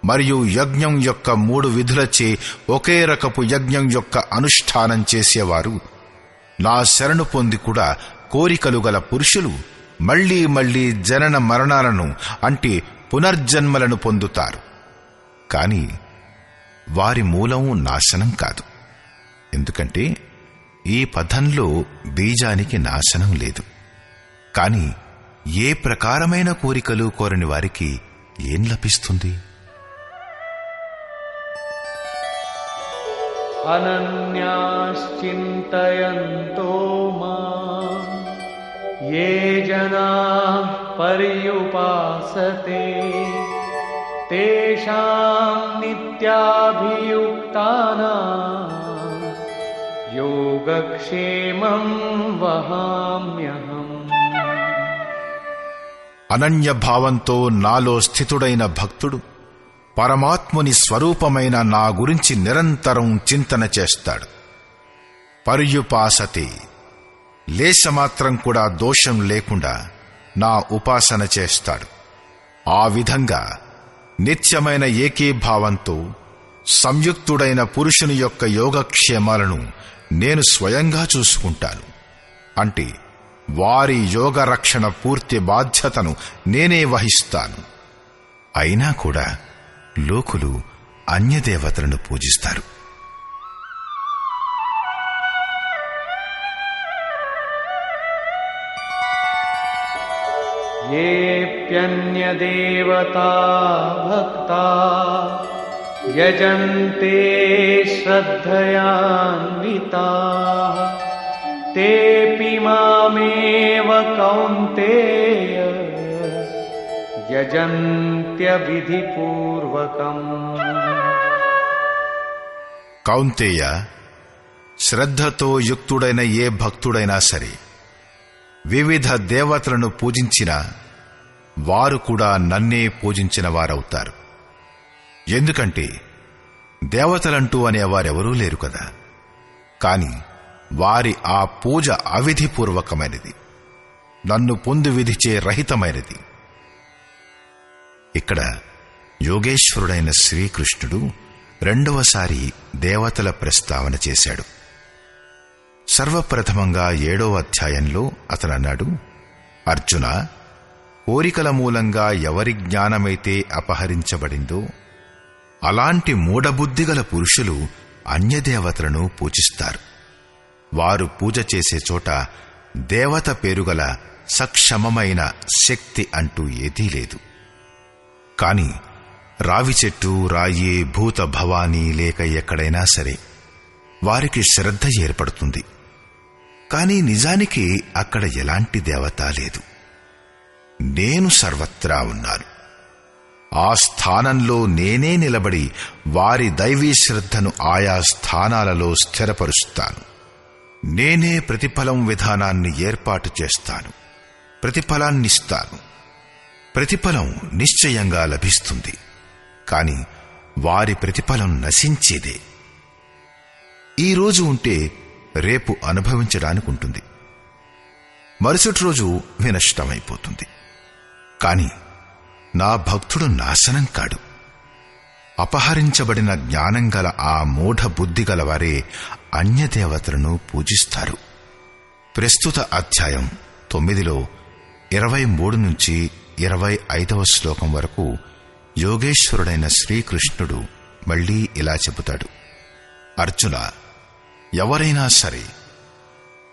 మరియు యజ్ఞం యొక్క 3 విధులచే ఒకే రకపు యజ్ఞం యొక్క అనుష్ఠానం చేసేవారు నా శరణు పొంది కూడా కోరికలు గల పురుషులు మళ్లీ మళ్లీ జనన మరణాలను అంటే పునర్జన్మలను పొందుతారు. కాని వారి మూలం నాశనం కాదు. ఎందుకంటే ఈ పదంలో బీజానికి నాశనం లేదు. కాని ఏ ప్రకారమైన కోరికలు కోరని వారికి ఏం లభిస్తుంది? అనన్యాశ్చింతయంతో మాం ये जनाः पर्युपासते तेषां नित्याभियुक्तानां योगक्षेमं वहाम्यहम्. అనన్య భావంతో నాలో స్థితుడైన భక్తుడు పరమాత్ముని స్వరూపమైన నా గురించి నిరంతరం చింతన చేస్తాడు. పర్యుపాసతే లేశమాత్రం కూడా దోషం లేకుండా నా ఉపాసన చేస్తాడు. ఆ విధంగా నిత్యమైన ఏకీభావంతో సంయుక్తుడైన పురుషుని యొక్క యోగక్షేమాలను నేను స్వయంగా చూసుకుంటాను. అంటే వారి యోగ రక్షణ పూర్తి బాధ్యతను నేనే వహిస్తాను. అయినా కూడా లోకులు అన్యదేవతలను పూజిస్తారు. येऽप्यन्यदेवता भक्ता यजन्ते श्रद्धयान्विताः तेऽपि मामेव कौन्तेय यजन्त्यविधिपूर्वकम्. కౌంతేయ, శ్రద్ధతో యుక్తుడైన ఏ భక్తుడైనా సరే వివిధ దేవతలను పూజించిన వారు కూడా నన్నే పూజించిన వారవుతారు. ఎందుకంటే దేవతలంటూ అనేవారెవరూ లేరు కదా. కాని వారి ఆ పూజ అవిధిపూర్వకమైనది, నన్ను పొందు విధిచే రహితమైనది. ఇక్కడ యోగేశ్వరుడైన శ్రీకృష్ణుడు రెండవసారి దేవతల ప్రస్తావన చేశాడు. సర్వప్రథమంగా 7వ అధ్యాయంలో అతనన్నాడు, అర్జున, కోరికల మూలంగా ఎవరి జ్ఞానమైతే అపహరించబడిందో అలాంటి మూఢబుద్ధిగల పురుషులు అన్యదేవతలను పూజిస్తారు. వారు పూజ చేసే చోట దేవత పేరుగల సక్షమమైన శక్తి అంటూ ఏదీ లేదు. కాని రావి చెట్టు, రాయి, భూత భవానీ లేక ఎక్కడైనా సరే వారికి శ్రద్ధ ఏర్పడుతుంది. కాని నిజానికి అక్కడ ఎలాంటి దేవత లేదు. నేను సర్వత్రా ఉన్నాను. ఆ స్థానంలో నేనే నిలబడి వారి దైవీ శ్రద్ధను ఆయా స్థానాలలో స్థిరపరుస్తాను. నేనే ప్రతిఫలం విధానాన్ని ఏర్పాటు చేస్తాను, ప్రతిఫలాన్నిస్తాను. ప్రతిఫలం నిశ్చయంగా లభిస్తుంది, కాని వారి ప్రతిఫలం నశించేదే. ఈరోజు ఉంటే రేపు అనుభవించడానికుంటుంది, మరుసటి రోజు వినష్టమైపోతుంది. కాని నా భక్తుడు నాశనం కాడు. అపహరించబడిన జ్ఞానం గల ఆ మూఢ బుద్ధి గలవారే అన్యదేవతలను పూజిస్తారు. ప్రస్తుత అధ్యాయం 9లో 23 నుంచి 25వ శ్లోకం వరకు యోగేశ్వరుడైన శ్రీకృష్ణుడు మళ్లీ ఇలా చెబుతాడు: అర్జున, ఎవరైనా సరే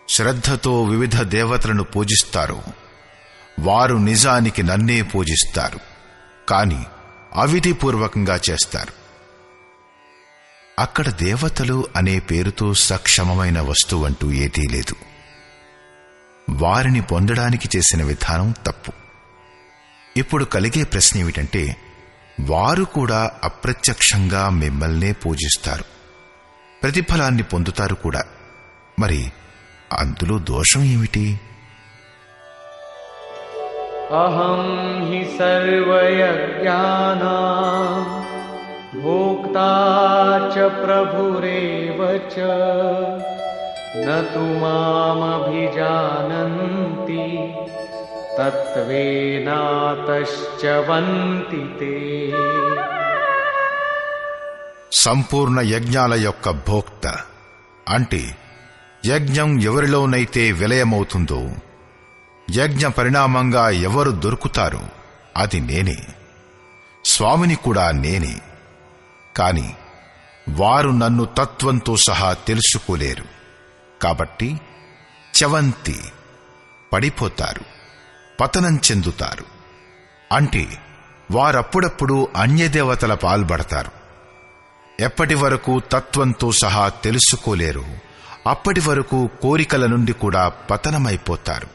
శ్రద్ధతో వివిధ దేవతలను పూజిస్తారో వారు నిజానికి నన్నే పూజిస్తారు, కాని అవిధిపూర్వకంగా చేస్తారు. అక్కడ దేవతలు అనే పేరుతో సక్షమమైన వస్తువంటూ ఏదీ లేదు. వారిని పొందడానికి చేసిన విధానం తప్పు. ఇప్పుడు కలిగే ప్రశ్న ఏమిటంటే, వారు కూడా అప్రత్యక్షంగా మిమ్మల్నే పూజిస్తారు, ప్రతిఫలాన్ని పొందుతారు కూడా. మరి అందులో దోషం ఏమిటి? అహం హి సర్వయజ్ఞానాం భోక్తా చ ప్రభురేవ చ న తు మామభిజానంతి తత్వేనాతశ్చ వంతి తే. సంపూర్ణ యజ్ఞాల యొక్క భోక్త అంటే యజ్ఞం ఎవరిలోనైతే విలయమవుతుందో, యజ్ఞ పరిణామంగా ఎవరు దొరుకుతారో అది నేనే. స్వామిని కూడా నేనే. కాని వారు నన్ను తత్వంతో సహా తెలుసుకోలేరు. కాబట్టి చవంతి పడిపోతారు, పతనం చెందుతారు. అంటే వారప్పుడప్పుడు అన్యదేవతల పాల్పడతారు. ఎప్పటి వరకు తత్వంతో సహా తెలుసుకోలేరు అప్పటి వరకు కోరికల నుండి కూడా పతనమైపోతారు.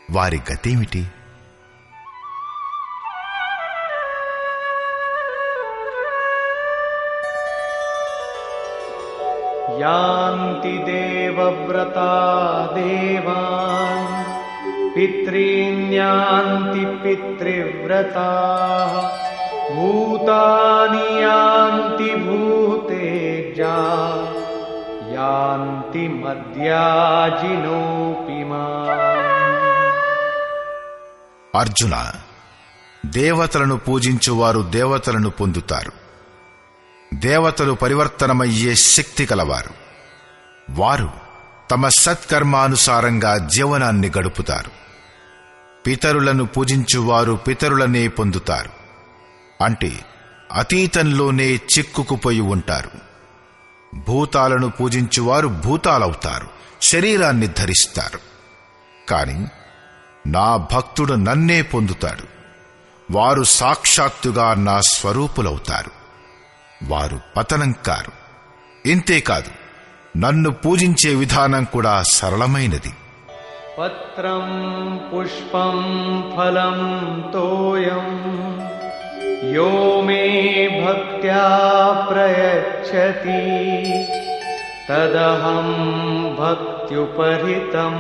వారి గతేమిటి? యాంతి దేవవ్రతా దేవాన్ పితॄన్యాంతి పితృవ్రతాః భూతాని యాంతి భూతేజా యాంతి మద్యాజినోపి మాం. అర్జున, దేవతలను పూజించువారు దేవతలను పొందుతారు. దేవతలు పరివర్తనమయ్యే శక్తి కలవారు. వారు తమ సత్కర్మానుసారంగా జీవనాన్ని గడుపుతారు. పితరులను పూజించువారు పితరులనే పొందుతారు. అంటే అతీతంలోనే చిక్కుకుపోయి ఉంటారు. భూతాలను పూజించువారు భూతాలవుతారు, శరీరాన్ని ధరిస్తారు. కాని నా భక్తుడు నన్నే పొందుతాడు. వారు సాక్షాత్తుగా నా స్వరూపులవుతారు. వారు పతనం కారు. ఇంతేకాదు, నన్ను పూజించే విధానం కూడా సరళమైనది. పత్రం పుష్పం ఫలం తోయం యో మే భక్త్యా ప్రయచ్చతి తదహం భక్త్యుపహృతం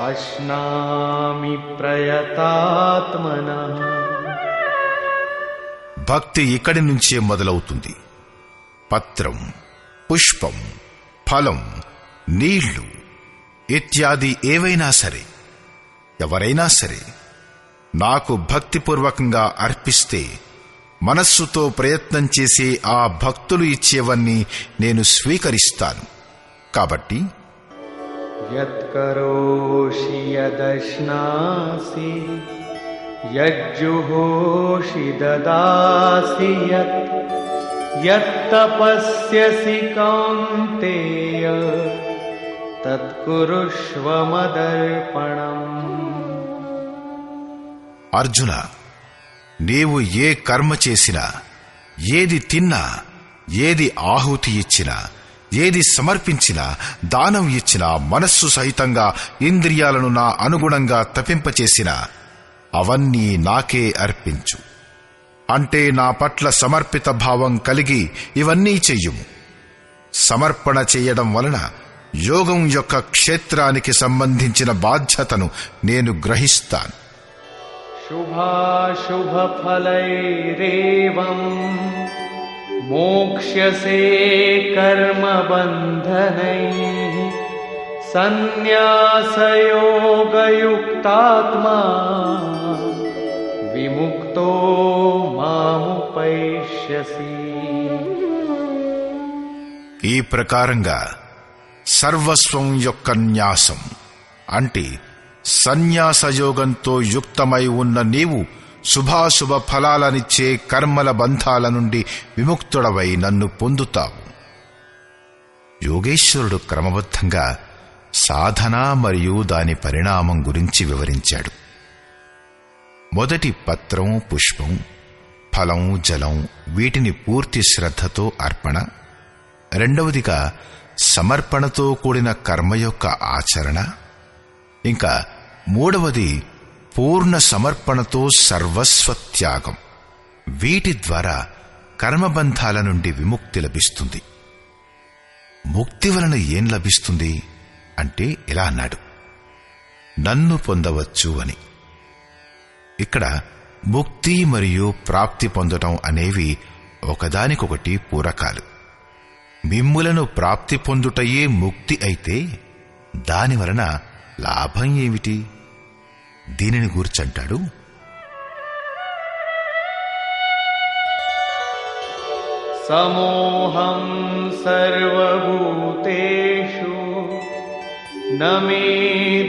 అశ్నామి ప్రయతాత్మనః. భక్తి ఇక్కడి నుంచే మొదలవుతుంది. పత్రం, పుష్పం, ఫలం, నీళ్లు ఇత్యాది ఏవైనా సరే, ఎవరైనా సరే నాకు భక్తిపూర్వకంగా అర్పిస్తే మనస్సుతో ప్రయత్నం చేసే ఆ భక్తులు ఇచ్చేవన్నీ నేను స్వీకరిస్తాను. కాబట్టి యత్కరోషి యదశ్నాసి యజ్జుహోషి దదాసి యత్ యత్తపస్యసి కౌంతేయ తత్కురుష్వ మదర్పణం. అర్జున, నీవు ఏ కర్మ చేసినా, ఏది తిన్నా, ఏది ఆహుతి ఇచ్చినా, ఏది సమర్పించినా, దానం ఇచ్చినా, మనస్సు సహితంగా ఇంద్రియాలను నా అనుగుణంగా తపింపచేసినా అవన్నీ నాకే అర్పించు. అంటే నా పట్ల సమర్పిత భావం కలిగి ఇవన్నీ చెయ్యుము. సమర్పణ చెయ్యడం వలన యోగం యొక్క క్షేత్రానికి సంబంధించిన బాధ్యతను నేను గ్రహిస్తాను. శుభాశుభఫలైరేవం మోక్ష్యసే కర్మబంధనైః సన్యాసయోగయుక్తాత్మా విముక్తో మాముపైష్యసి. ఈ ప్రకారంగా సర్వస్వం యొక్క న్యాసం అంటే సన్యాసయోగంతో యుక్తమై ఉన్న నీవు శుభాశుభ ఫలాలనిచ్చే కర్మల బంధాల నుండి విముక్తుడవై నన్ను పొందుతావు. యోగేశ్వరుడు క్రమబద్ధంగా సాధన మరియు దాని పరిణామం గురించి వివరించాడు. మొదటి పత్రం, పుష్పం, ఫలం, జలం వీటిని పూర్తి శ్రద్ధతో అర్పణ. రెండవదిగా సమర్పణతో కూడిన కర్మ యొక్క ఆచరణ. ఇంకా మూడవది పూర్ణ సమర్పణతో సర్వస్వత్యాగం. వీటి ద్వారా కర్మబంధాల నుండి విముక్తి లభిస్తుంది. ముక్తి వలన ఏం లభిస్తుంది అంటే ఇలా అన్నాడు, నన్ను పొందవచ్చు అని. ఇక్కడ ముక్తి మరియు ప్రాప్తి పొందటం అనేవి ఒకదానికొకటి పూరకాలు. మిమ్ములను ప్రాప్తి పొందుటయే ముక్తి అయితే దానివలన లాభం ఏమిటి? దీనిని గూర్చంటాడు, సమోహం సర్వభూతేషు న మే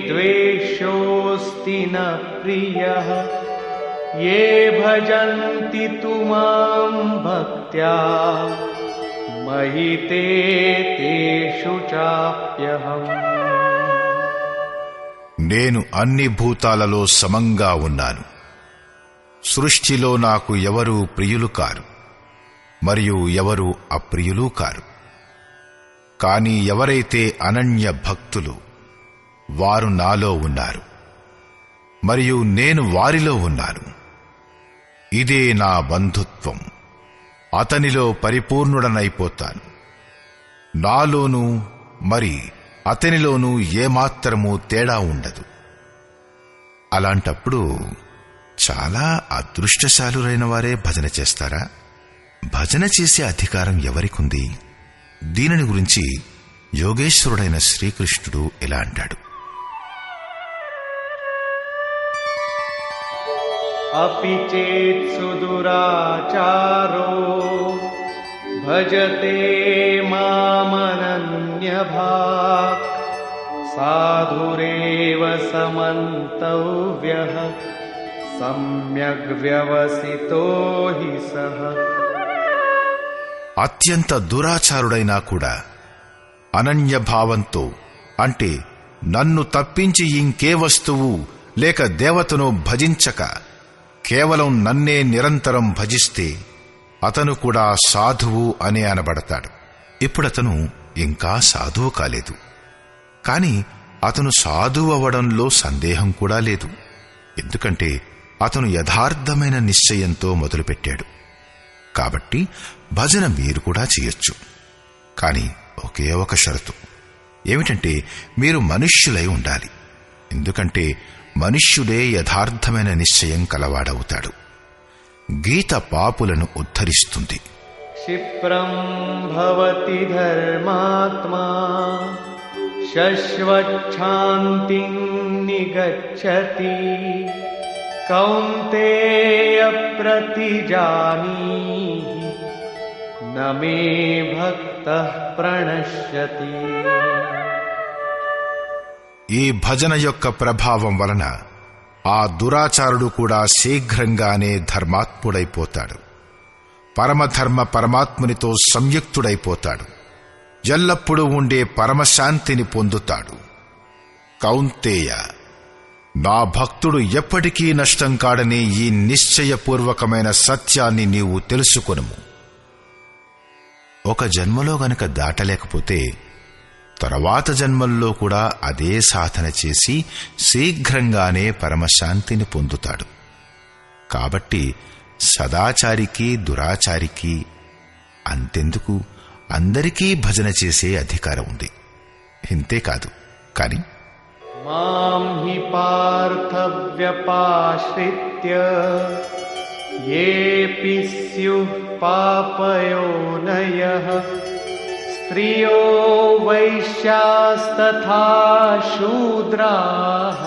ద్వేషోస్తి న ప్రియః యే భజంతి తు మాం భక్త్యా మయి తే తేషు చాప్యహం. నేను అన్ని భూతాలలో సమంగా ఉన్నాను. సృష్టిలో నాకు ఎవరూ ప్రియులు కారు మరియు ఎవరూ అప్రియులు కారు. కాని ఎవరైతే అనన్య భక్తులు వారు నాలో ఉన్నారు మరియు నేను వారిలో ఉన్నాను. ఇదే నా బంధుత్వం. అతనిలో పరిపూర్ణుడనైపోతాను. నాలోనూ మరి అతనిలోనూ ఏమాత్రమూ తేడా ఉండదు. అలాంటప్పుడు చాలా అదృష్టశాలురైన వారే భజన చేస్తారా? భజన చేసే అధికారం ఎవరికుంది? దీనిని గురించి యోగేశ్వరుడైన శ్రీకృష్ణుడు ఇలా అంటాడు, అపి చేత్ సుదురాచారో భజతే మామనన్యభాక్ సాధురేవ సమంతవ్యః సమ్యగ్ వ్యవసితో హి సః. అత్యంత దురాచారుడైనా కూడా అనన్యభావంతో అంటే నన్ను తప్పించి ఇంకే వస్తువు లేక దేవతను భజించక కేవలం నన్నే నిరంతరం భజిస్తే అతను కూడా సాధువు అనే అనబడతాడు. ఇప్పుడతను ఇంకా సాధువు కాలేదు, కాని అతను సాధువు అవ్వడంలో సందేహం కూడా లేదు. ఎందుకంటే అతను యథార్థమైన నిశ్చయంతో మొదలుపెట్టాడు. కాబట్టి భజన మీరు కూడా చేయొచ్చు. కాని ఒకే ఒక షరతు ఏమిటంటే మీరు మనుష్యులై ఉండాలి. ఎందుకంటే మనుష్యుడే యథార్థమైన నిశ్చయం కలవాడవుతాడు. గీత పాపులను ఉద్ధరిస్తుంది. క్షిప్రం భవతి ధర్మాత్మా శశ్వచ్ఛాంతిం నిగచ్చతి కౌంతేయ ప్రతిజానీహి న మే భక్తః ప్రణశ్యతి. ఈ భజన యొక్క ప్రభావం వలన ఆ దురాచారుడు కూడా శీఘ్రంగానే ధర్మాత్ముడైపోతాడు. పరమధర్మ పరమాత్మునితో సంయుక్తుడైపోతాడు. ఎల్లప్పుడూ ఉండే పరమశాంతిని పొందుతాడు. కౌంతేయ, నా భక్తుడు ఎప్పటికీ నష్టం కాడని ఈ నిశ్చయపూర్వకమైన సత్యాన్ని నీవు తెలుసుకొనుము. ఒక జన్మలో గనక దాటలేకపోతే తరువాత జన్మల్లో కూడా అదే సాధన చేసి శీఘ్రంగానే పరమశాంతిని పొందుతాడు. కాబట్టి సదాచారికి దురాచారికి అంతెందుకు, అందరికీ భజన చేసే అధికారం ఉంది. ఇంతేకాదు కాని మాం హి పార్థ వ్యపాశ్రిత్య యేపి స్యుః పాపయోనయః స్త్రియో వైశ్యాస్తథా శూద్రాః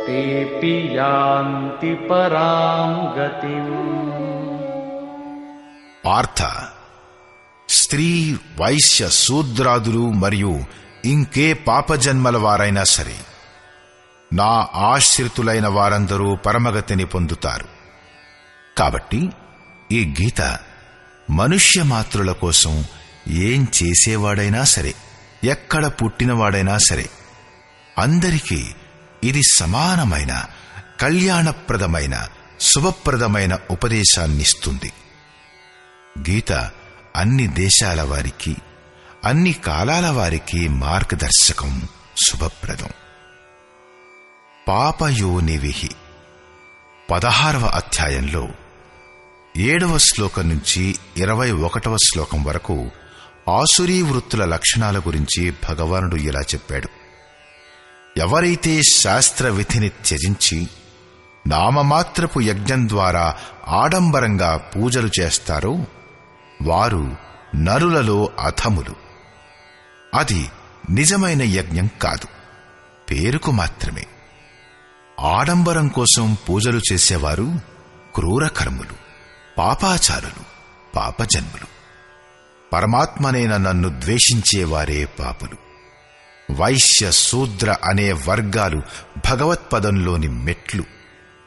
తేపి యాంతి పరాం గతిం. పార్థ, స్త్రీ, వైశ్య, శూద్రాదులు మరియు ఇంకే పాపజన్మల వారైనా సరే నా ఆశ్రితులైన వారందరూ పరమగతిని పొందుతారు. కాబట్టి ఈ గీత మనుష్య మాతృల కోసం ఏం చేసేవాడైనా సరే, ఎక్కడ పుట్టినవాడైనా సరే, అందరికీ ఇది సమానమైన కళ్యాణప్రదమైన శుభప్రదమైన ఉపదేశాన్నిస్తుంది. గీత అన్ని దేశాల వారికి, అన్ని కాలాల వారికి మార్గదర్శకం, శుభప్రదం. పాపయోనివిహి 16వ అధ్యాయంలో 7వ శ్లోకం నుంచి 21వ శ్లోకం వరకు ఆసురీ వృత్తుల లక్షణాల గురించి భగవానుడు ఇలా చెప్పాడు. ఎవరైతే శాస్త్ర విధిని త్యజించి నామమాత్రపు యజ్ఞం ద్వారా ఆడంబరంగా పూజలు చేస్తారో వారు నరులలో అధములు. అది నిజమైన యజ్ఞం కాదు, పేరుకు మాత్రమే. ఆడంబరం కోసం పూజలు చేసేవారు క్రూరకర్ములు, పాపాచారులు, పాపజన్ములు. పరమాత్మనైన నన్ను ద్వేషించేవారే పాపులు. వైశ్య, శూద్ర అనే వర్గాలు భగవత్పదంలోని మెట్లు.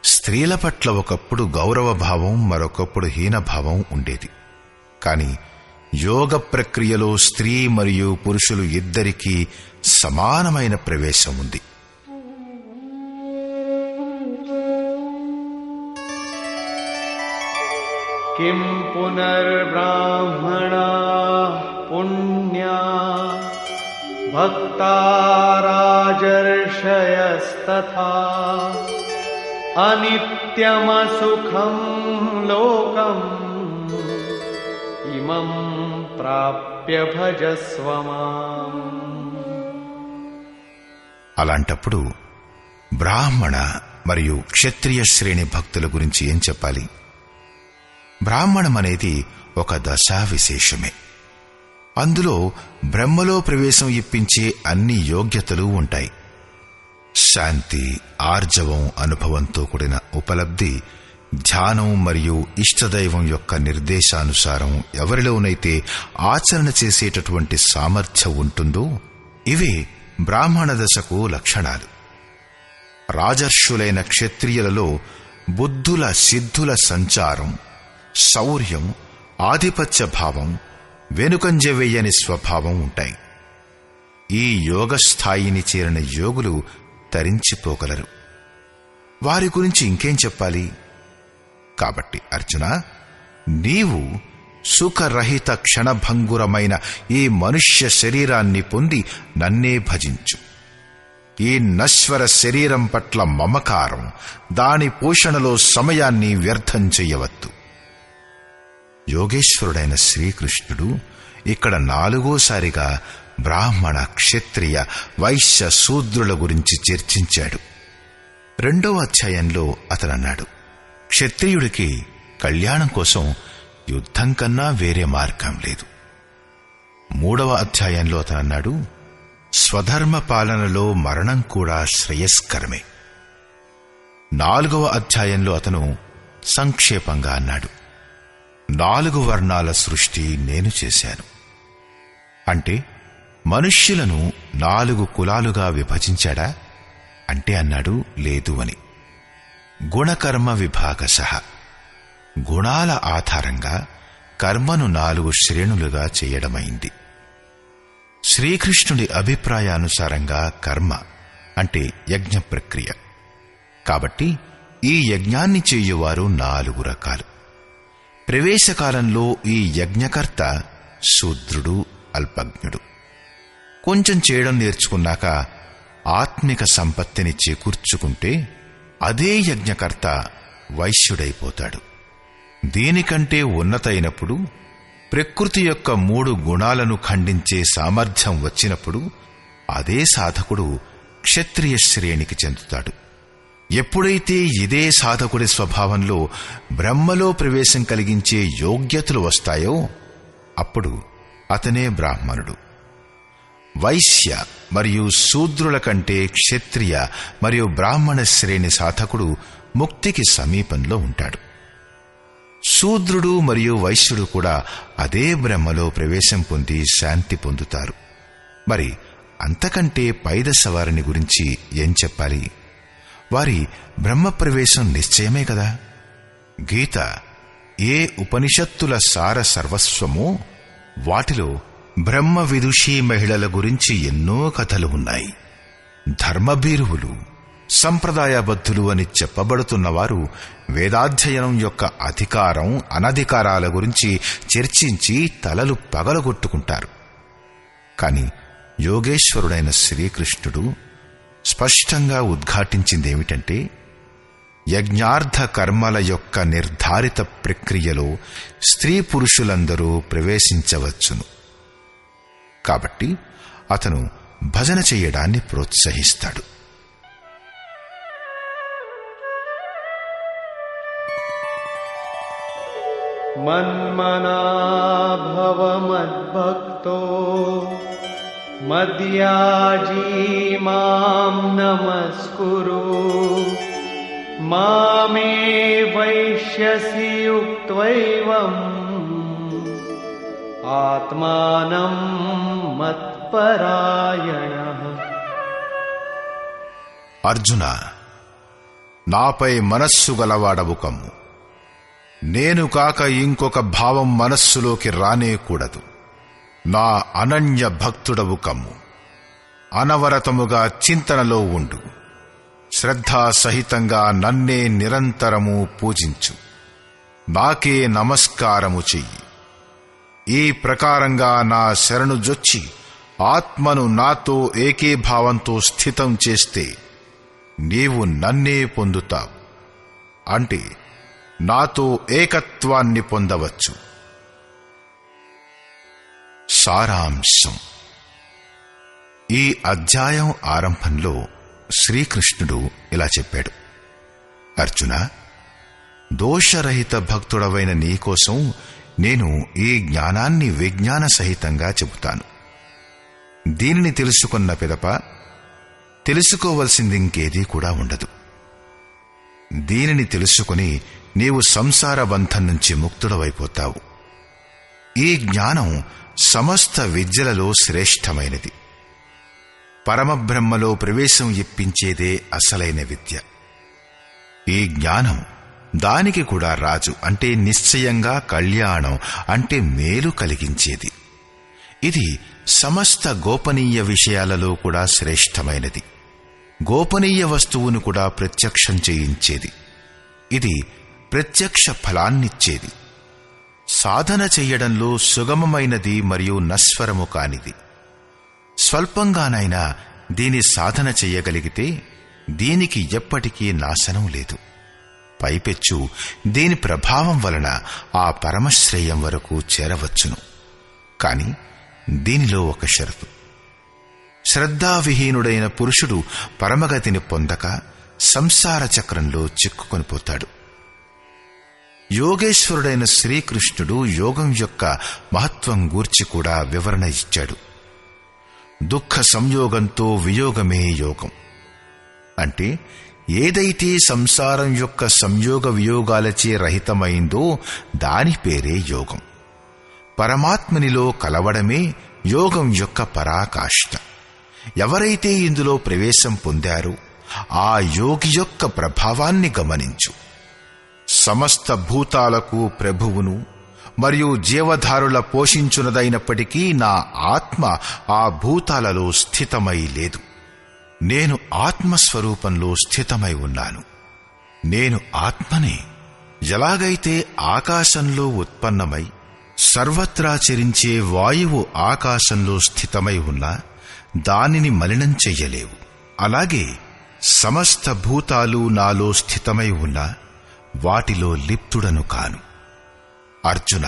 స్త్రీల పట్ల ఒకప్పుడు గౌరవభావం, మరొకప్పుడు హీనభావం ఉండేది. కాని యోగ ప్రక్రియలో స్త్రీ మరియు పురుషులు ఇద్దరికీ సమానమైన ప్రవేశం ఉంది. కిం పునర్బ్రాహ్మణా పుణ్యా భక్తా రాజర్షయస్తథా అనిత్యమసుఖం లోకం ఇమం ప్రాప్య భజస్వ మాం. అలాంటప్పుడు బ్రాహ్మణ మరియు క్షత్రియ శ్రేణి భక్తుల గురించి ఏం చెప్పాలి? బ్రాహ్మణమనేది ఒక దశా విశేషమే. అందులో బ్రహ్మలో ప్రవేశం ఇప్పించే అన్ని యోగ్యతలు ఉంటాయి. శాంతి, ఆర్జవం, అనుభవంతో కూడిన ఉపలబ్ధి, ధ్యానం మరియు ఇష్టదైవం యొక్క నిర్దేశానుసారం ఎవరిలోనైతే ఆచరణ చేసేటటువంటి సామర్థ్యం ఉంటుందో ఇవే బ్రాహ్మణ దశకు లక్షణాలు. రాజర్షులైన క్షత్రియులలో బుద్ధుల, సిద్ధుల సంచారం, శౌర్యం, ఆధిపత్య భావం, వెనుకంజ వేయని స్వభావం ఉంటాయి. ఈ యోగ స్థాయిని చేరిన యోగులు తరించిపోగలరు. వారి గురించి ఇంకేం చెప్పాలి? కాబట్టి అర్జున, నీవు సుఖరహిత క్షణభంగురమైన ఈ మనుష్య శరీరాన్ని పొంది నన్నే భజించు. ఈ నశ్వర శరీరం పట్ల మమకారం, దాని పోషణలో సమయాన్ని వ్యర్థం చెయ్యవద్దు. యోగేశ్వరుడైన శ్రీకృష్ణుడు ఇక్కడ 4వసారిగా బ్రాహ్మణ, క్షత్రియ, వైశ్య, శూద్రుల గురించి చర్చించాడు. 2వ అధ్యాయంలో అతనన్నాడు, క్షత్రియుడికి కళ్యాణం కోసం యుద్ధం కన్నా వేరే మార్గం లేదు. 3వ అధ్యాయంలో అతనన్నాడు, స్వధర్మ పాలనలో మరణం కూడా శ్రేయస్కరమే. 4వ అధ్యాయంలో అతను సంక్షేపంగా అన్నాడు, 4 వర్ణాల సృష్టి నేను చేశాను. అంటే మనుష్యులను 4 కులాలుగా విభజించాడా అంటే అన్నాడు, లేదు అని. గుణకర్మ విభాగశః. గుణాల ఆధారంగా కర్మను 4 శ్రేణులుగా చేయడమైంది. శ్రీకృష్ణుడి అభిప్రాయానుసారంగా కర్మ అంటే యజ్ఞ ప్రక్రియ. కాబట్టి ఈ యజ్ఞాన్ని చేయువారు 4 రకాలు. ప్రవేశకాలంలో ఈ యజ్ఞకర్త శూద్రుడు, అల్పజ్ఞుడు. కొంచెం చేయడం నేర్చుకున్నాక ఆత్మిక సంపత్తిని చేకూర్చుకుంటే అదే యజ్ఞకర్త వైశ్యుడైపోతాడు. దీనికంటే ఉన్నతైనప్పుడు, ప్రకృతి యొక్క 3 గుణాలను ఖండించే సామర్థ్యం వచ్చినప్పుడు అదే సాధకుడు క్షత్రియ శ్రేణికి చెందుతాడు. ఎప్పుడైతే ఇదే సాధకుడి స్వభావంలో బ్రహ్మలో ప్రవేశం కలిగించే యోగ్యతలు వస్తాయో అప్పుడు అతనే బ్రాహ్మణుడు. వైశ్య మరియు శూద్రుల కంటే క్షత్రియ మరియు బ్రాహ్మణ శ్రేణి సాధకుడు ముక్తికి సమీపంలో ఉంటాడు. శూద్రుడు మరియు వైశ్యుడు కూడా అదే బ్రహ్మలో ప్రవేశం పొంది శాంతి పొందుతారు. మరి అంతకంటే పైదశ వారిని గురించి ఏం చెప్పాలి? వారి బ్రహ్మ ప్రవేశం నిశ్చయమే కదా. గీత ఏ ఉపనిషత్తుల సార సర్వస్వమో వాటిలో బ్రహ్మ విదుషీ మహిళల గురించి ఎన్నో కథలు ఉన్నాయి. ధర్మభీరువులు, సంప్రదాయబద్ధులు అని చెప్పబడుతున్నవారు వేదాధ్యయనం యొక్క అధికారం, అనధికారాల గురించి చర్చించి తలలు పగలగొట్టుకుంటారు. కాని యోగేశ్వరుడైన శ్రీకృష్ణుడు స్పష్టంగా ఉద్ఘాటించిందేమిటంటే, యజ్ఞార్థ కర్మల యొక్క నిర్ధారిత ప్రక్రియలో స్త్రీ పురుషులందరూ ప్రవేశించవచ్చును. కాబట్టి అతను భజన చేయడాన్ని ప్రోత్సహిస్తాడు. మన్మనా భవ మద్భక్తో మద్యాజీ మాం నమస్కురు మామే వైష్యసి యుక్త్వైవం ఆత్మానం మత్పరాయణః. అర్జున, నాపై మనస్సు గలవాడవు కమ్ము. నేను కాక ఇంకొక భావం మనస్సులోకి రానేకూడదు. నా అనన్య భక్తుడవు కమ్ము. అనవరతముగా చింతనలో ఉండు. శ్రద్ధాసహితంగా నన్నే నిరంతరము పూజించు. నాకే నమస్కారము చెయ్యి. ఈ ప్రకారంగా నా శరణు జొచ్చి ఆత్మను నాతో ఏకీభావంతో స్థితం చేస్తే నీవు నన్నే పొందుతావు. అంటే నాతో ఏకత్వాన్ని పొందవచ్చు. సారాంశం: ఈ అధ్యాయం ఆరంభంలో శ్రీకృష్ణుడు ఇలా చెప్పాడు: అర్జున, దోషరహిత భక్తుడవైన నీకోసం నేను ఈ జ్ఞానాన్ని విజ్ఞాన సహితంగా చెబుతాను. దీనిని తెలుసుకున్న పిదప తెలుసుకోవలసిందింకేదీ కూడా ఉండదు. దీనిని తెలుసుకుని నీవు సంసార బంధం నుంచి ముక్తుడవైపోతావు. ఈ జ్ఞానం సమస్త విద్యలలో శ్రేష్టమైనది. పరమబ్రహ్మలో ప్రవేశం ఇప్పించేదే అసలైన విద్య. ఈ జ్ఞానం దానికి కూడా రాజు, అంటే నిశ్చయంగా కళ్యాణం, అంటే మేలు కలిగించేది. ఇది సమస్త గోపనీయ విషయాలలో కూడా శ్రేష్టమైనది. గోపనీయ వస్తువును కూడా ప్రత్యక్షం చేయించేది. ఇది ప్రత్యక్ష ఫలాన్నిచ్చేది. సాధన చెయ్యడంలో సుగమమైనది మరియు నశ్వరము కానిది. స్వల్పంగానైనా దీని సాధన చెయ్యగలిగితే దీనికి ఎప్పటికీ నాశనం లేదు. పైపెచ్చు దీని ప్రభావం వలన ఆ పరమశ్రేయం వరకు చేరవచ్చును. కాని దీనిలో ఒక షరతు: శ్రద్ధావిహీనుడైన పురుషుడు పరమగతిని పొందక సంసార చక్రంలో చిక్కుకొనిపోతాడు. యోగేశ్వరుడైన శ్రీకృష్ణుడు యోగం యొక్క మహత్వం గూర్చి కూడా వివరణ ఇచ్చాడు. దుఃఖ సంయోగంతో వియోగమే యోగం. అంటే ఏదైతే సంసారం యొక్క సంయోగ వియోగాలచే రహితమైందో దాని పేరే యోగం. పరమాత్మనిలో కలవడమే యోగం యొక్క పరాకాష్ఠ. ఎవరైతే ఇందులో ప్రవేశం పొందారో ఆ యోగి యొక్క ప్రభావాన్ని గమనించు. సమస్త భూతాలకు ప్రభువును మరియు జీవధారుల పోషించునదైనప్పటికీ నా ఆత్మ ఆ భూతాలలో స్థితమై లేదు. నేను ఆత్మస్వరూపంలో స్థితమై ఉన్నాను. నేను ఆత్మనే. ఎలాగైతే ఆకాశంలో ఉత్పన్నమై సర్వత్రా చరించే వాయువు ఆకాశంలో స్థితమై ఉన్నా దానిని మలినం చెయ్యలేవు, అలాగే సమస్త భూతాలు నాలో స్థితమై ఉన్నా వాటిలో లిప్తుడను కాను. అర్జున,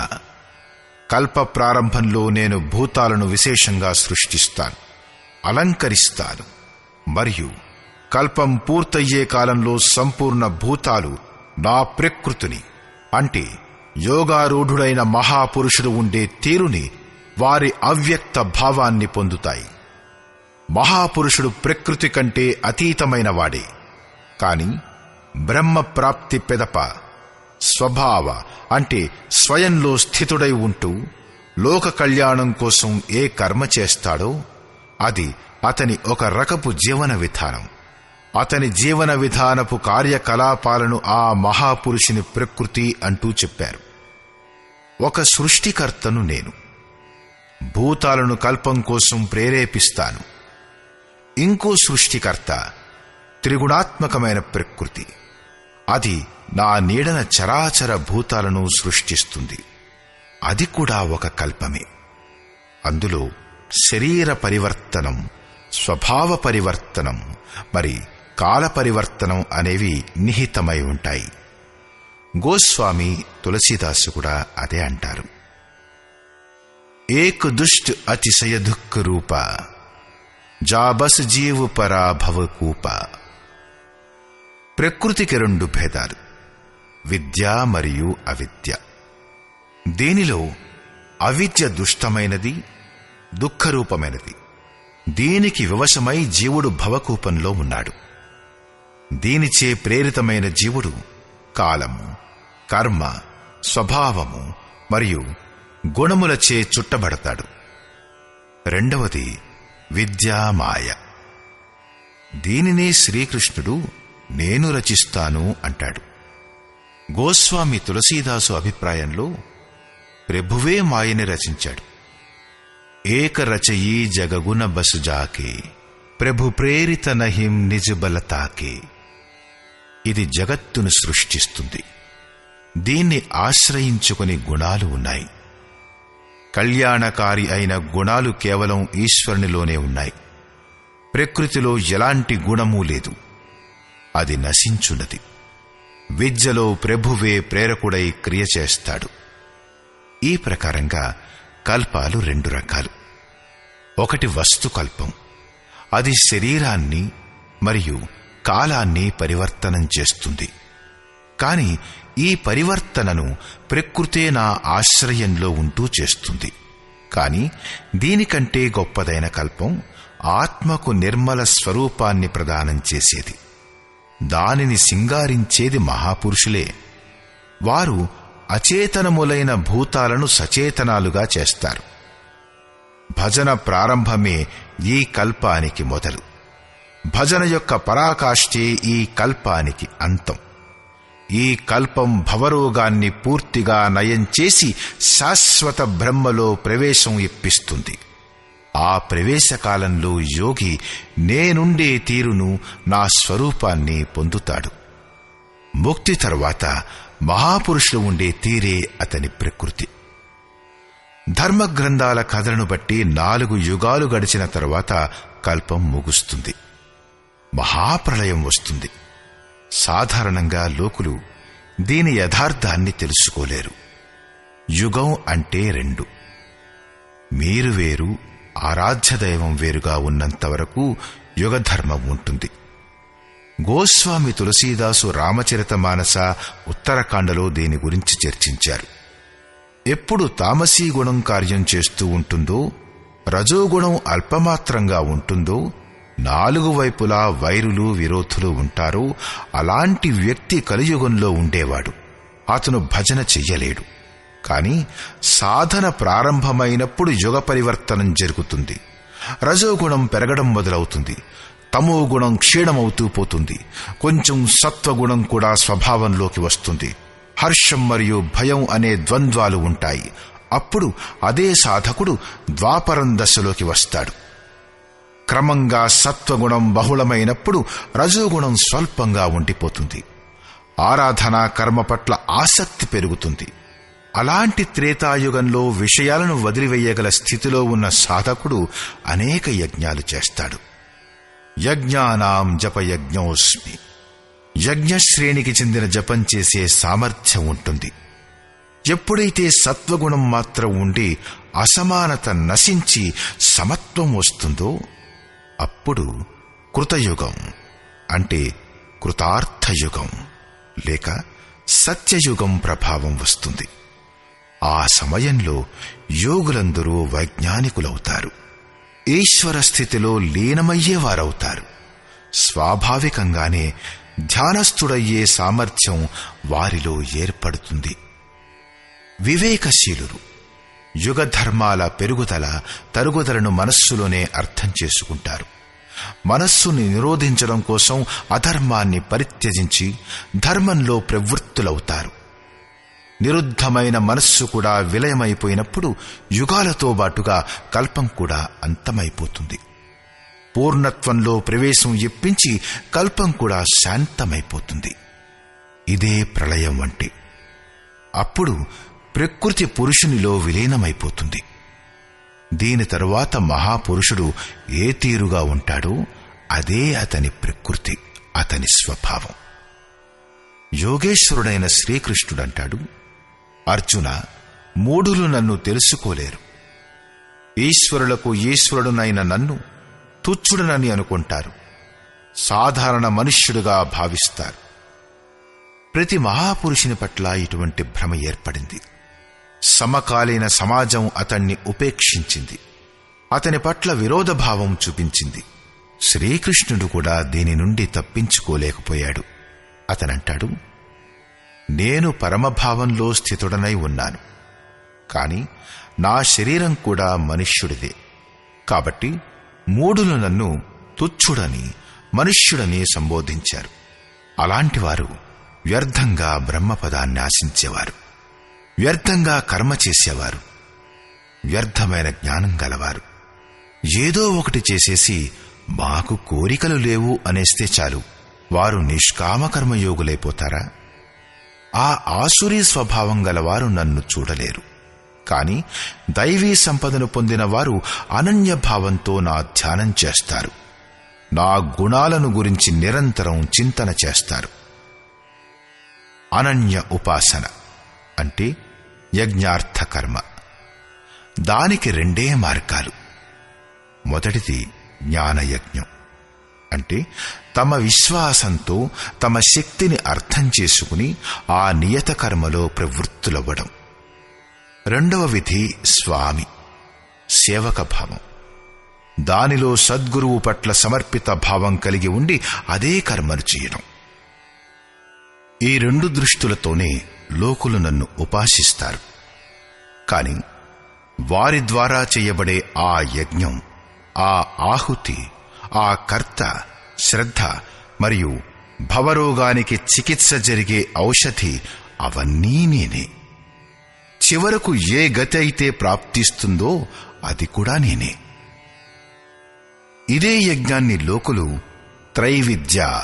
కల్ప ప్రారంభంలో నేను భూతాలను విశేషంగా సృష్టిస్తాను, అలంకరిస్తాను. మరియు కల్పం పూర్తయ్యే కాలంలో సంపూర్ణ భూతాలు నా ప్రకృతిని, అంటే యోగారూఢుడైన మహాపురుషుడు ఉండే తీరుని, వారి అవ్యక్త భావాన్ని పొందుతాయి. మహాపురుషుడు ప్రకృతి కంటే అతీతమైన వాడే. కాని బ్రహ్మ ప్రాప్తి పెదప స్వభావ, అంటే స్వయంలో స్థితుడై ఉంటూ లోక కళ్యాణం కోసం ఏ కర్మ చేస్తాడో అది అతని ఒక రకపు జీవన విధానం. అతని జీవన విధానపు కార్యకలాపాలను ఆ మహాపురుషుని ప్రకృతి అంటూ చెప్పారు. ఒక సృష్టికర్తను నేను. భూతాలను కల్పం కోసం ప్రేరేపిస్తాను. ఇంకో సృష్టికర్త త్రిగుణాత్మకమైన ప్రకృతి. అది నా నీడన చరాచర భూతాలను సృష్టిస్తుంది. అది కూడా ఒక కల్పమే. అందులో శరీర పరివర్తనం, స్వభావ పరివర్తనం, మరి కాల పరివర్తనం అనేవి నిహితమై ఉంటాయి. గోస్వామి తులసీదాసు కూడా అదే అంటారు. ఏక్ దుష్ట్ అతిశయ దుఃఖ రూప జాబస్ జీవు పరాభవ కూప. ప్రకృతికి రెండు భేదాలు, విద్య మరియు అవిద్య. దీనిలో అవిద్య దుష్టమైనది, దుఃఖరూపమైనది. దీనికి వివశమై జీవుడు భవకూపంలో ఉన్నాడు. దీనిచే ప్రేరితమైన జీవుడు కాలము, కర్మ, స్వభావము మరియు గుణములచే చుట్టబడతాడు. రెండవది విద్యామాయ. దీనినే శ్రీకృష్ణుడు నేను రచిస్తాను అంటాడు. గోస్వామి తులసీదాసు అభిప్రాయంలో ప్రభువే మాయని రచించాడు. ఏక రచయీ జగగుణ బసు జాకే ప్రభు ప్రేరిత నహిం నిజ బలతాకే. ఇది జగత్తును సృష్టిస్తుంది. దీన్ని ఆశ్రయించుకుని గుణాలు ఉన్నాయి. కళ్యాణకారి అయిన గుణాలు కేవలం ఈశ్వరునిలోనే ఉన్నాయి. ప్రకృతిలో ఎలాంటి గుణమూ లేదు. అది నశించున్నది. విద్యలో ప్రభువే ప్రేరకుడై క్రియ చేస్తాడు. ఈ ప్రకారంగా కల్పాలు రెండు రకాలు. ఒకటి వస్తుకల్పం. అది శరీరాన్ని మరియు కాలాన్ని పరివర్తనం చేస్తుంది. కాని ఈ పరివర్తనను ప్రకృతే నా ఆశ్రయంలో ఉంటూ చేస్తుంది. కాని దీనికంటే గొప్పదైన కల్పం ఆత్మకు నిర్మల స్వరూపాన్ని ప్రదానం చేసేది. దానిని సింగారించేది మహాపురుషులే. వారు అచేతనములైన భూతాలను సచేతనాలుగా చేస్తారు. భజన ప్రారంభమే ఈ కల్పానికి మొదలు. భజన యొక్క పరాకాష్ఠే ఈ కల్పానికి అంతం. ఈ కల్పం భవరోగాన్ని పూర్తిగా నయం చేసి శాశ్వత బ్రహ్మలో ప్రవేశం ఇప్పిస్తుంది. ఆ ప్రవేశకాలంలో యోగి నేనుండే తీరును, నా స్వరూపాన్ని పొందుతాడు. ముక్తి తరువాత మహాపురుషులు ఉండే తీరే అతని ప్రకృతి. ధర్మగ్రంథాల కథలను బట్టి 4 యుగాలు గడిచిన తరువాత కల్పం ముగుస్తుంది. మహాప్రళయం వస్తుంది. సాధారణంగా లోకులు దీని యథార్థాన్ని తెలుసుకోలేరు. యుగం అంటే 2. మీరు వేరు, ఆరాధ్య దైవం వేరుగా ఉన్నంతవరకు యుగధర్మం ఉంటుంది. గోస్వామి తులసీదాసు రామచరితమానస ఉత్తరకాండలో దీని గురించి చర్చించారు. ఎప్పుడు తామసీ గుణం కార్యం చేస్తూ ఉంటుందో, రజోగుణం అల్పమాత్రంగా ఉంటుందో, 4 వైపులా వైరులు విరోధులు ఉంటారో అలాంటి వ్యక్తి కలియుగంలో ఉండేవాడు. అతను భజన చెయ్యలేడు. కాని సాధన ప్రారంభమైనప్పుడు యుగ పరివర్తనం జరుగుతుంది. రజోగుణం పెరగడం మొదలవుతుంది. తమో గుణం క్షీణమవుతూ పోతుంది. కొంచెం సత్వగుణం కూడా స్వభావంలోకి వస్తుంది. హర్షం మరియు భయం అనే ద్వంద్వాలు ఉంటాయి. అప్పుడు అదే సాధకుడు ద్వాపరం దశలోకి వస్తాడు. క్రమంగా సత్వగుణం బహుళమైనప్పుడు రజోగుణం స్వల్పంగా ఉండిపోతుంది. ఆరాధనా కర్మ పట్ల ఆసక్తి పెరుగుతుంది. అలాంటి త్రేతాయుగంలో విషయాలను వదిలివేయగల స్థితిలో ఉన్న సాధకుడు అనేక యజ్ఞాలు చేస్తాడు. యజ్ఞానాం జపయజ్ఞోస్మి. యజ్ఞశ్రేణికి చెందిన జపం చేసే సామర్థ్యం ఉంటుంది. ఎప్పుడైతే సత్వగుణం మాత్రం ఉండి అసమానత నశించి సమత్వం వస్తుందో అప్పుడు కృతయుగం అంటే కృతార్థయుగం లేక సత్యయుగం ప్రభావం వస్తుంది. ఆ సమయంలో యోగులందరూ వైజ్ఞానికులవుతారు. ఈశ్వర స్థితిలో లీనమయ్యేవారవుతారు. స్వాభావికంగానే ధ్యానస్థుడయ్యే సామర్థ్యం వారిలో ఏర్పడుతుంది. వివేకశీలురు యుగధర్మాల పెరుగుదల తరుగుదలను మనస్సులోనే అర్థం చేసుకుంటారు. మనస్సుని నిరోధించడం కోసం అధర్మాన్ని పరిత్యజించి ధర్మంలో ప్రవృత్తులవుతారు. నిరుద్ధమైన మనస్సు కూడా విలయమైపోయినప్పుడు యుగాలతో బాటుగా కల్పం కూడా అంతమైపోతుంది. పూర్ణత్వంలో ప్రవేశం ఇప్పించి కల్పం కూడా శాంతమైపోతుంది. ఇదే ప్రళయం అంటే. అప్పుడు ప్రకృతి పురుషునిలో విలీనమైపోతుంది. దీని తరువాత మహాపురుషుడు ఏ తీరుగా ఉంటాడో అదే అతని ప్రకృతి, అతని స్వభావం. యోగేశ్వరుడైన శ్రీకృష్ణుడంటాడు, అర్జున, మూఢులు నన్ను తెలుసుకోలేరు. ఈశ్వరులకు ఈశ్వరుడునైన నన్ను తుచ్చుడనని అనుకుంటారు. సాధారణ మనుష్యుడుగా భావిస్తారు. ప్రతి మహాపురుషుని పట్ల ఇటువంటి భ్రమ ఏర్పడింది. సమకాలీన సమాజం అతన్ని ఉపేక్షించింది. అతని పట్ల విరోధభావం చూపించింది. శ్రీకృష్ణుడు కూడా దీని నుండి తప్పించుకోలేకపోయాడు. అతనంటాడు, నేను పరమభావంలో స్థితుడనై ఉన్నాను, కాని నా శరీరం కూడా మనుష్యుడిదే. కాబట్టి మూఢులు నన్ను తుచ్చుడని మనుష్యుడని సంబోధించారు. అలాంటివారు వ్యర్థంగా బ్రహ్మపదాన్ని ఆశించేవారు, వ్యర్థంగా కర్మ చేసేవారు, వ్యర్థమైన జ్ఞానం గలవారు. ఏదో ఒకటి చేసేసి మాకు కోరికలు లేవు అనేస్తే చాలు, వారు నిష్కామకర్మయోగులైపోతారా? ఆ ఆసురీ స్వభావం గలవారు నన్ను చూడలేరు. కాని దైవీ సంపదను పొందిన వారు అనన్యభావంతో నా ధ్యానం చేస్తారు. నా గుణాలను గురించి నిరంతరం చింతన చేస్తారు. అనన్య ఉపాసన అంటే యజ్ఞార్థ కర్మ. దానికి రెండే మార్గాలు. మొదటిది జ్ఞానయజ్ఞం అంటే తమ విశ్వాసంతో తమ శక్తిని అర్థం చేసుకుని ఆ నియత కర్మలో ప్రవృత్తులవ్వడం. రెండవ విధి స్వామి సేవక భావం. దానిలో సద్గురువు పట్ల సమర్పిత భావం కలిగి ఉండి అదే కర్మను చేయడం. ఈ రెండు దృష్టులతోనే లోకులు నన్ను ఉపాసిస్తారు. కాని వారి ద్వారా చేయబడే ఆ యజ్ఞం, ఆ ఆహుతి, ఆ కర్త, శ్రద్ధ మరియు భవరోగానికి చికిత్స జరిగే ఔషధి అవన్నీ నేనే. చివరకు ఏ గతి అయితే ప్రాప్తిస్తుందో అది కూడా నేనే. ఇదే యజ్ఞాన్ని లోకులు త్రైవిద్య,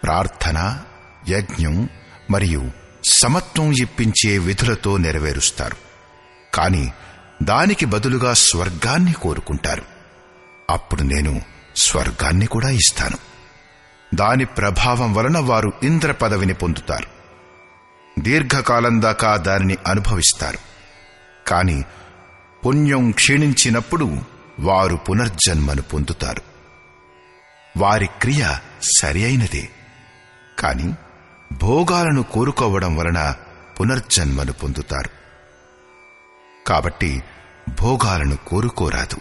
ప్రార్థన, యజ్ఞం మరియు సమత్వం ఇప్పించే విధులతో నెరవేరుస్తారు. కాని దానికి బదులుగా స్వర్గాన్ని కోరుకుంటారు. అప్పుడు నేను స్వర్గాన్ని కూడా ఇస్తాను. దాని ప్రభావం వలన వారు ఇంద్ర పదవిని పొందుతారు. దీర్ఘకాలం దాకా దానిని అనుభవిస్తారు. కాని పుణ్యం క్షీణించినప్పుడు వారు పునర్జన్మను పొందుతారు. వారి క్రియ సరి అయినదే, కాని భోగాలను కోరుకోవడం వలన పునర్జన్మను పొందుతారు. కాబట్టి భోగాలను కోరుకోరాదు.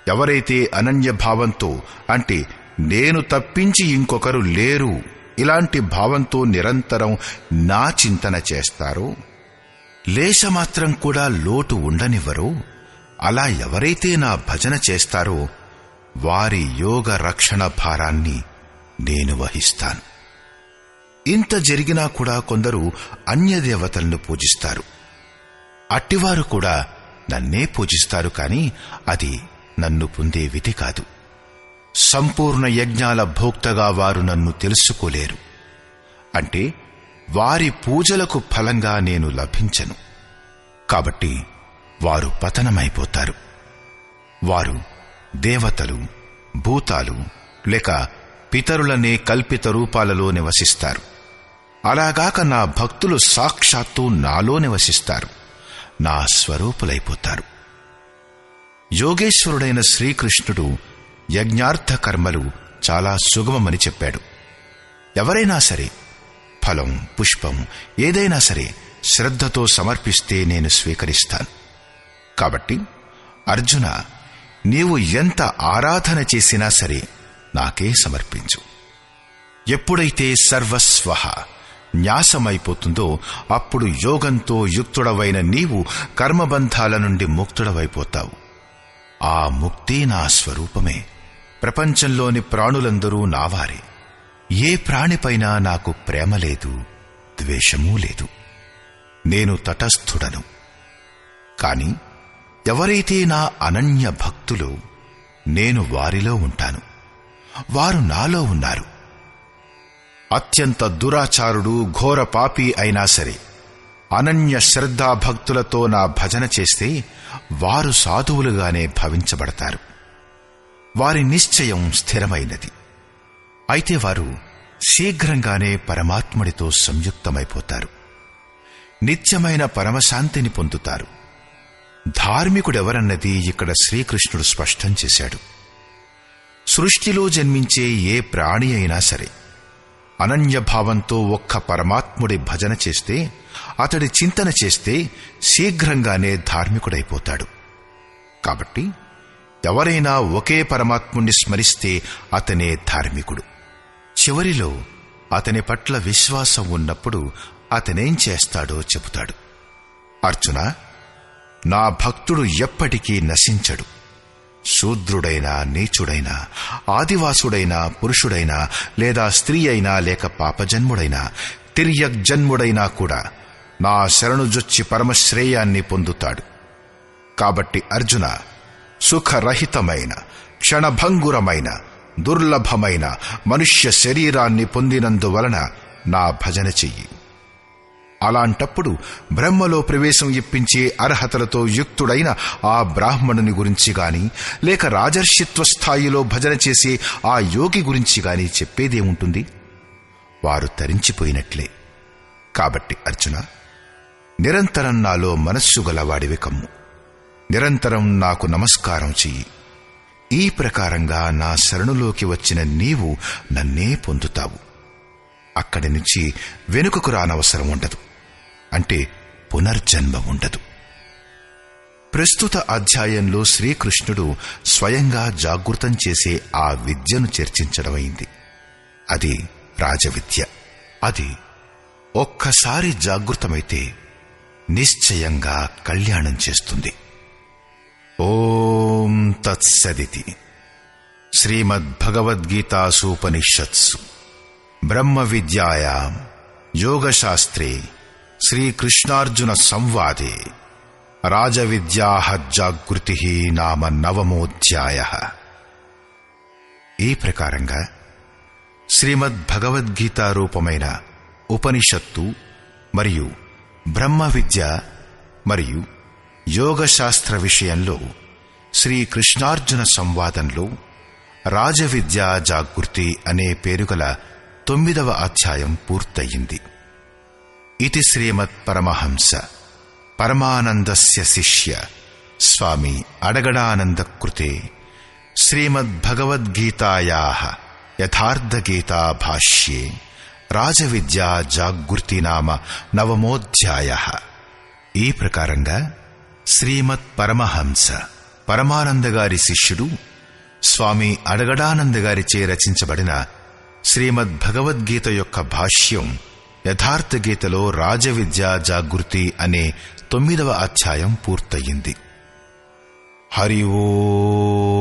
ఎవరైతే అనన్యభావంతో అంటే నేను తప్పించి ఇంకొకరు లేరు ఇలాంటి భావంతో నిరంతరం నా చింతన చేస్తారో, లేశమాత్రం కూడా లోటు ఉండనివ్వరో, అలా ఎవరైతే నా భజన చేస్తారో వారి యోగ రక్షణ భారాన్ని నేను వహిస్తాను. ఇంత జరిగినా కూడా కొందరు అన్యదేవతలను పూజిస్తారు. అట్టివారు కూడా నన్నే పూజిస్తారు, కాని అది నన్ను పొందే విధి కాదు. సంపూర్ణ యజ్ఞాల భోక్తగా వారు నన్ను తెలుసుకోలేరు. అంటే వారి పూజలకు ఫలంగా నేను లభించను. కాబట్టి వారు పతనమైపోతారు. వారు దేవతలు, భూతాలు లేక పితరులనే కల్పిత రూపాలలో నివసిస్తారు. అలాగాక నా భక్తులు సాక్షాత్తు నాలో నివసిస్తారు, నా స్వరూపులైపోతారు. యోగేశ్వరుడైన శ్రీకృష్ణుడు యజ్ఞార్థ కర్మలు చాలా సుగమమని చెప్పాడు. ఎవరైనా సరే ఫలం, పుష్పం ఏదైనా సరే శ్రద్ధతో సమర్పిస్తే నేను స్వీకరిస్తాను. కాబట్టి అర్జున, నీవు ఎంత ఆరాధన చేసినా సరే నాకే సమర్పించు. ఎప్పుడైతే సర్వస్వః న్యాసమైపోతుందో అప్పుడు యోగంతో యుక్తుడవైన నీవు కర్మబంధాల నుండి ముక్తుడవైపోతావు. ఆ ముక్తి నా స్వరూపమే. ప్రపంచంలోని ప్రాణులందరూ నావారే. ఏ ప్రాణిపైనా నాకు ప్రేమ లేదు, ద్వేషమూ లేదు. నేను తటస్థుడను. కాని ఎవరైతే నా అనన్య భక్తులో నేను వారిలో ఉంటాను, వారు నాలో ఉన్నారు. అత్యంత దురాచారుడు, ఘోర పాపి అయినా సరే అనన్య శ్రద్ధాభక్తులతో నా భజన చేస్తే వారు సాధువులుగానే భావించబడతారు. వారి నిశ్చయం స్థిరమైనది. అయితే వారు శీఘ్రంగానే పరమాత్ముడితో సంయుక్తమైపోతారు. నిత్యమైన పరమశాంతిని పొందుతారు. ధార్మికుడెవరన్నది ఇక్కడ శ్రీకృష్ణుడు స్పష్టం చేశాడు. సృష్టిలో జన్మించే ఏ ప్రాణి అయినా సరే అనన్యభావంతో ఒక్క పరమాత్ముడి భజన చేస్తే, అతడి చింతన చేస్తే శీఘ్రంగానే ధార్మికుడైపోతాడు. కాబట్టి ఎవరైనా ఒకే పరమాత్ముణ్ణి స్మరిస్తే అతనే ధార్మికుడు. చివరిలో అతని పట్ల విశ్వాసం ఉన్నప్పుడు అతనేం చేస్తాడో చెబుతాడు. అర్జున, నా భక్తుడు ఎప్పటికీ నశించడు. శూద్రుడైనా, నీచుడైనా, ఆదివాసుడైనా, పురుషుడైనా, లేదా స్త్రీ అయినా, లేక పాపజన్ముడైనా, తిర్యగ్జన్ముడైనా కూడా నా శరణుజొచ్చి పరమశ్రేయాన్ని పొందుతాడు. కాబట్టి అర్జున, సుఖరహితమైన, క్షణభంగురమైన, దుర్లభమైన మనుష్య శరీరాన్ని పొందినందువలన నా భజన చెయ్యి. అలాంటప్పుడు బ్రహ్మలో ప్రవేశం ఇప్పించే అర్హతలతో యుక్తుడైన ఆ బ్రాహ్మణుని గురించి గాని, లేక రాజర్షిత్వ స్థాయిలో భజన చేసే ఆ యోగి గురించి గాని చెప్పేదేముంటుంది? వారు తరించిపోయినట్లే. కాబట్టి అర్జున, నిరంతరం నాలో మనస్సు గలవాడివి కమ్ము. నిరంతరం నాకు నమస్కారం చెయ్యి. ఈ ప్రకారంగా నా శరణులోకి వచ్చిన నీవు నన్నే పొందుతావు. అక్కడి నుంచి వెనుకకు రానవసరం ఉండదు. అంటే పునర్జన్మ ఉండదు. ప్రస్తుత అధ్యాయంలో శ్రీకృష్ణుడు స్వయంగా జాగృతం చేసే ఆ విద్యను చర్చించడమైంది. అది రాజవిద్య. అది ఒక్కసారి జాగృతమైతే నిశ్చయంగా కళ్యాణం చేస్తుంది. ఓం తత్సదితి. శ్రీమద్భగవద్గీతాసూపనిషత్సు బ్రహ్మ విద్యాయాం యోగశాస్త్రే శ్రీకృష్ణార్జున సంవాదే రాజవిద్యాః జాగృతిః నామ 9మోऽధ్యాయః. ఈ ప్రకారంగా శ్రీమద్భగవద్గీత రూపమైన ఉపనిషత్తు మరియు బ్రహ్మ విద్య మరియు యోగశాస్త్ర విషయంలో శ్రీకృష్ణార్జున సంవాదంలో రాజవిద్యా జాగృతి అనే పేరుగల 9వ అధ్యాయం పూర్తయింది. ఇది శ్రీమత్ పరమహంస పరమానందస్య శిష్య స్వామి అడగడానంద కృతే శ్రీమద్భగవద్గీతాయాః యథార్థగీతా భాష్యే రాజవిద్యా జాగృతి నామ 9మోऽధ్యాయః. ఈ ప్రకారంగా శ్రీమత్ పరమహంస పరమానందగారి శిష్యుడు స్వామి అడగడానందగారిచే రచించబడిన శ్రీమద్భగవద్గీత యొక్క భాష్యం యథార్థగీతలో రాజవిద్యా జాగృతి అనే 9వ అధ్యాయం పూర్తయింది. హరి ఓం.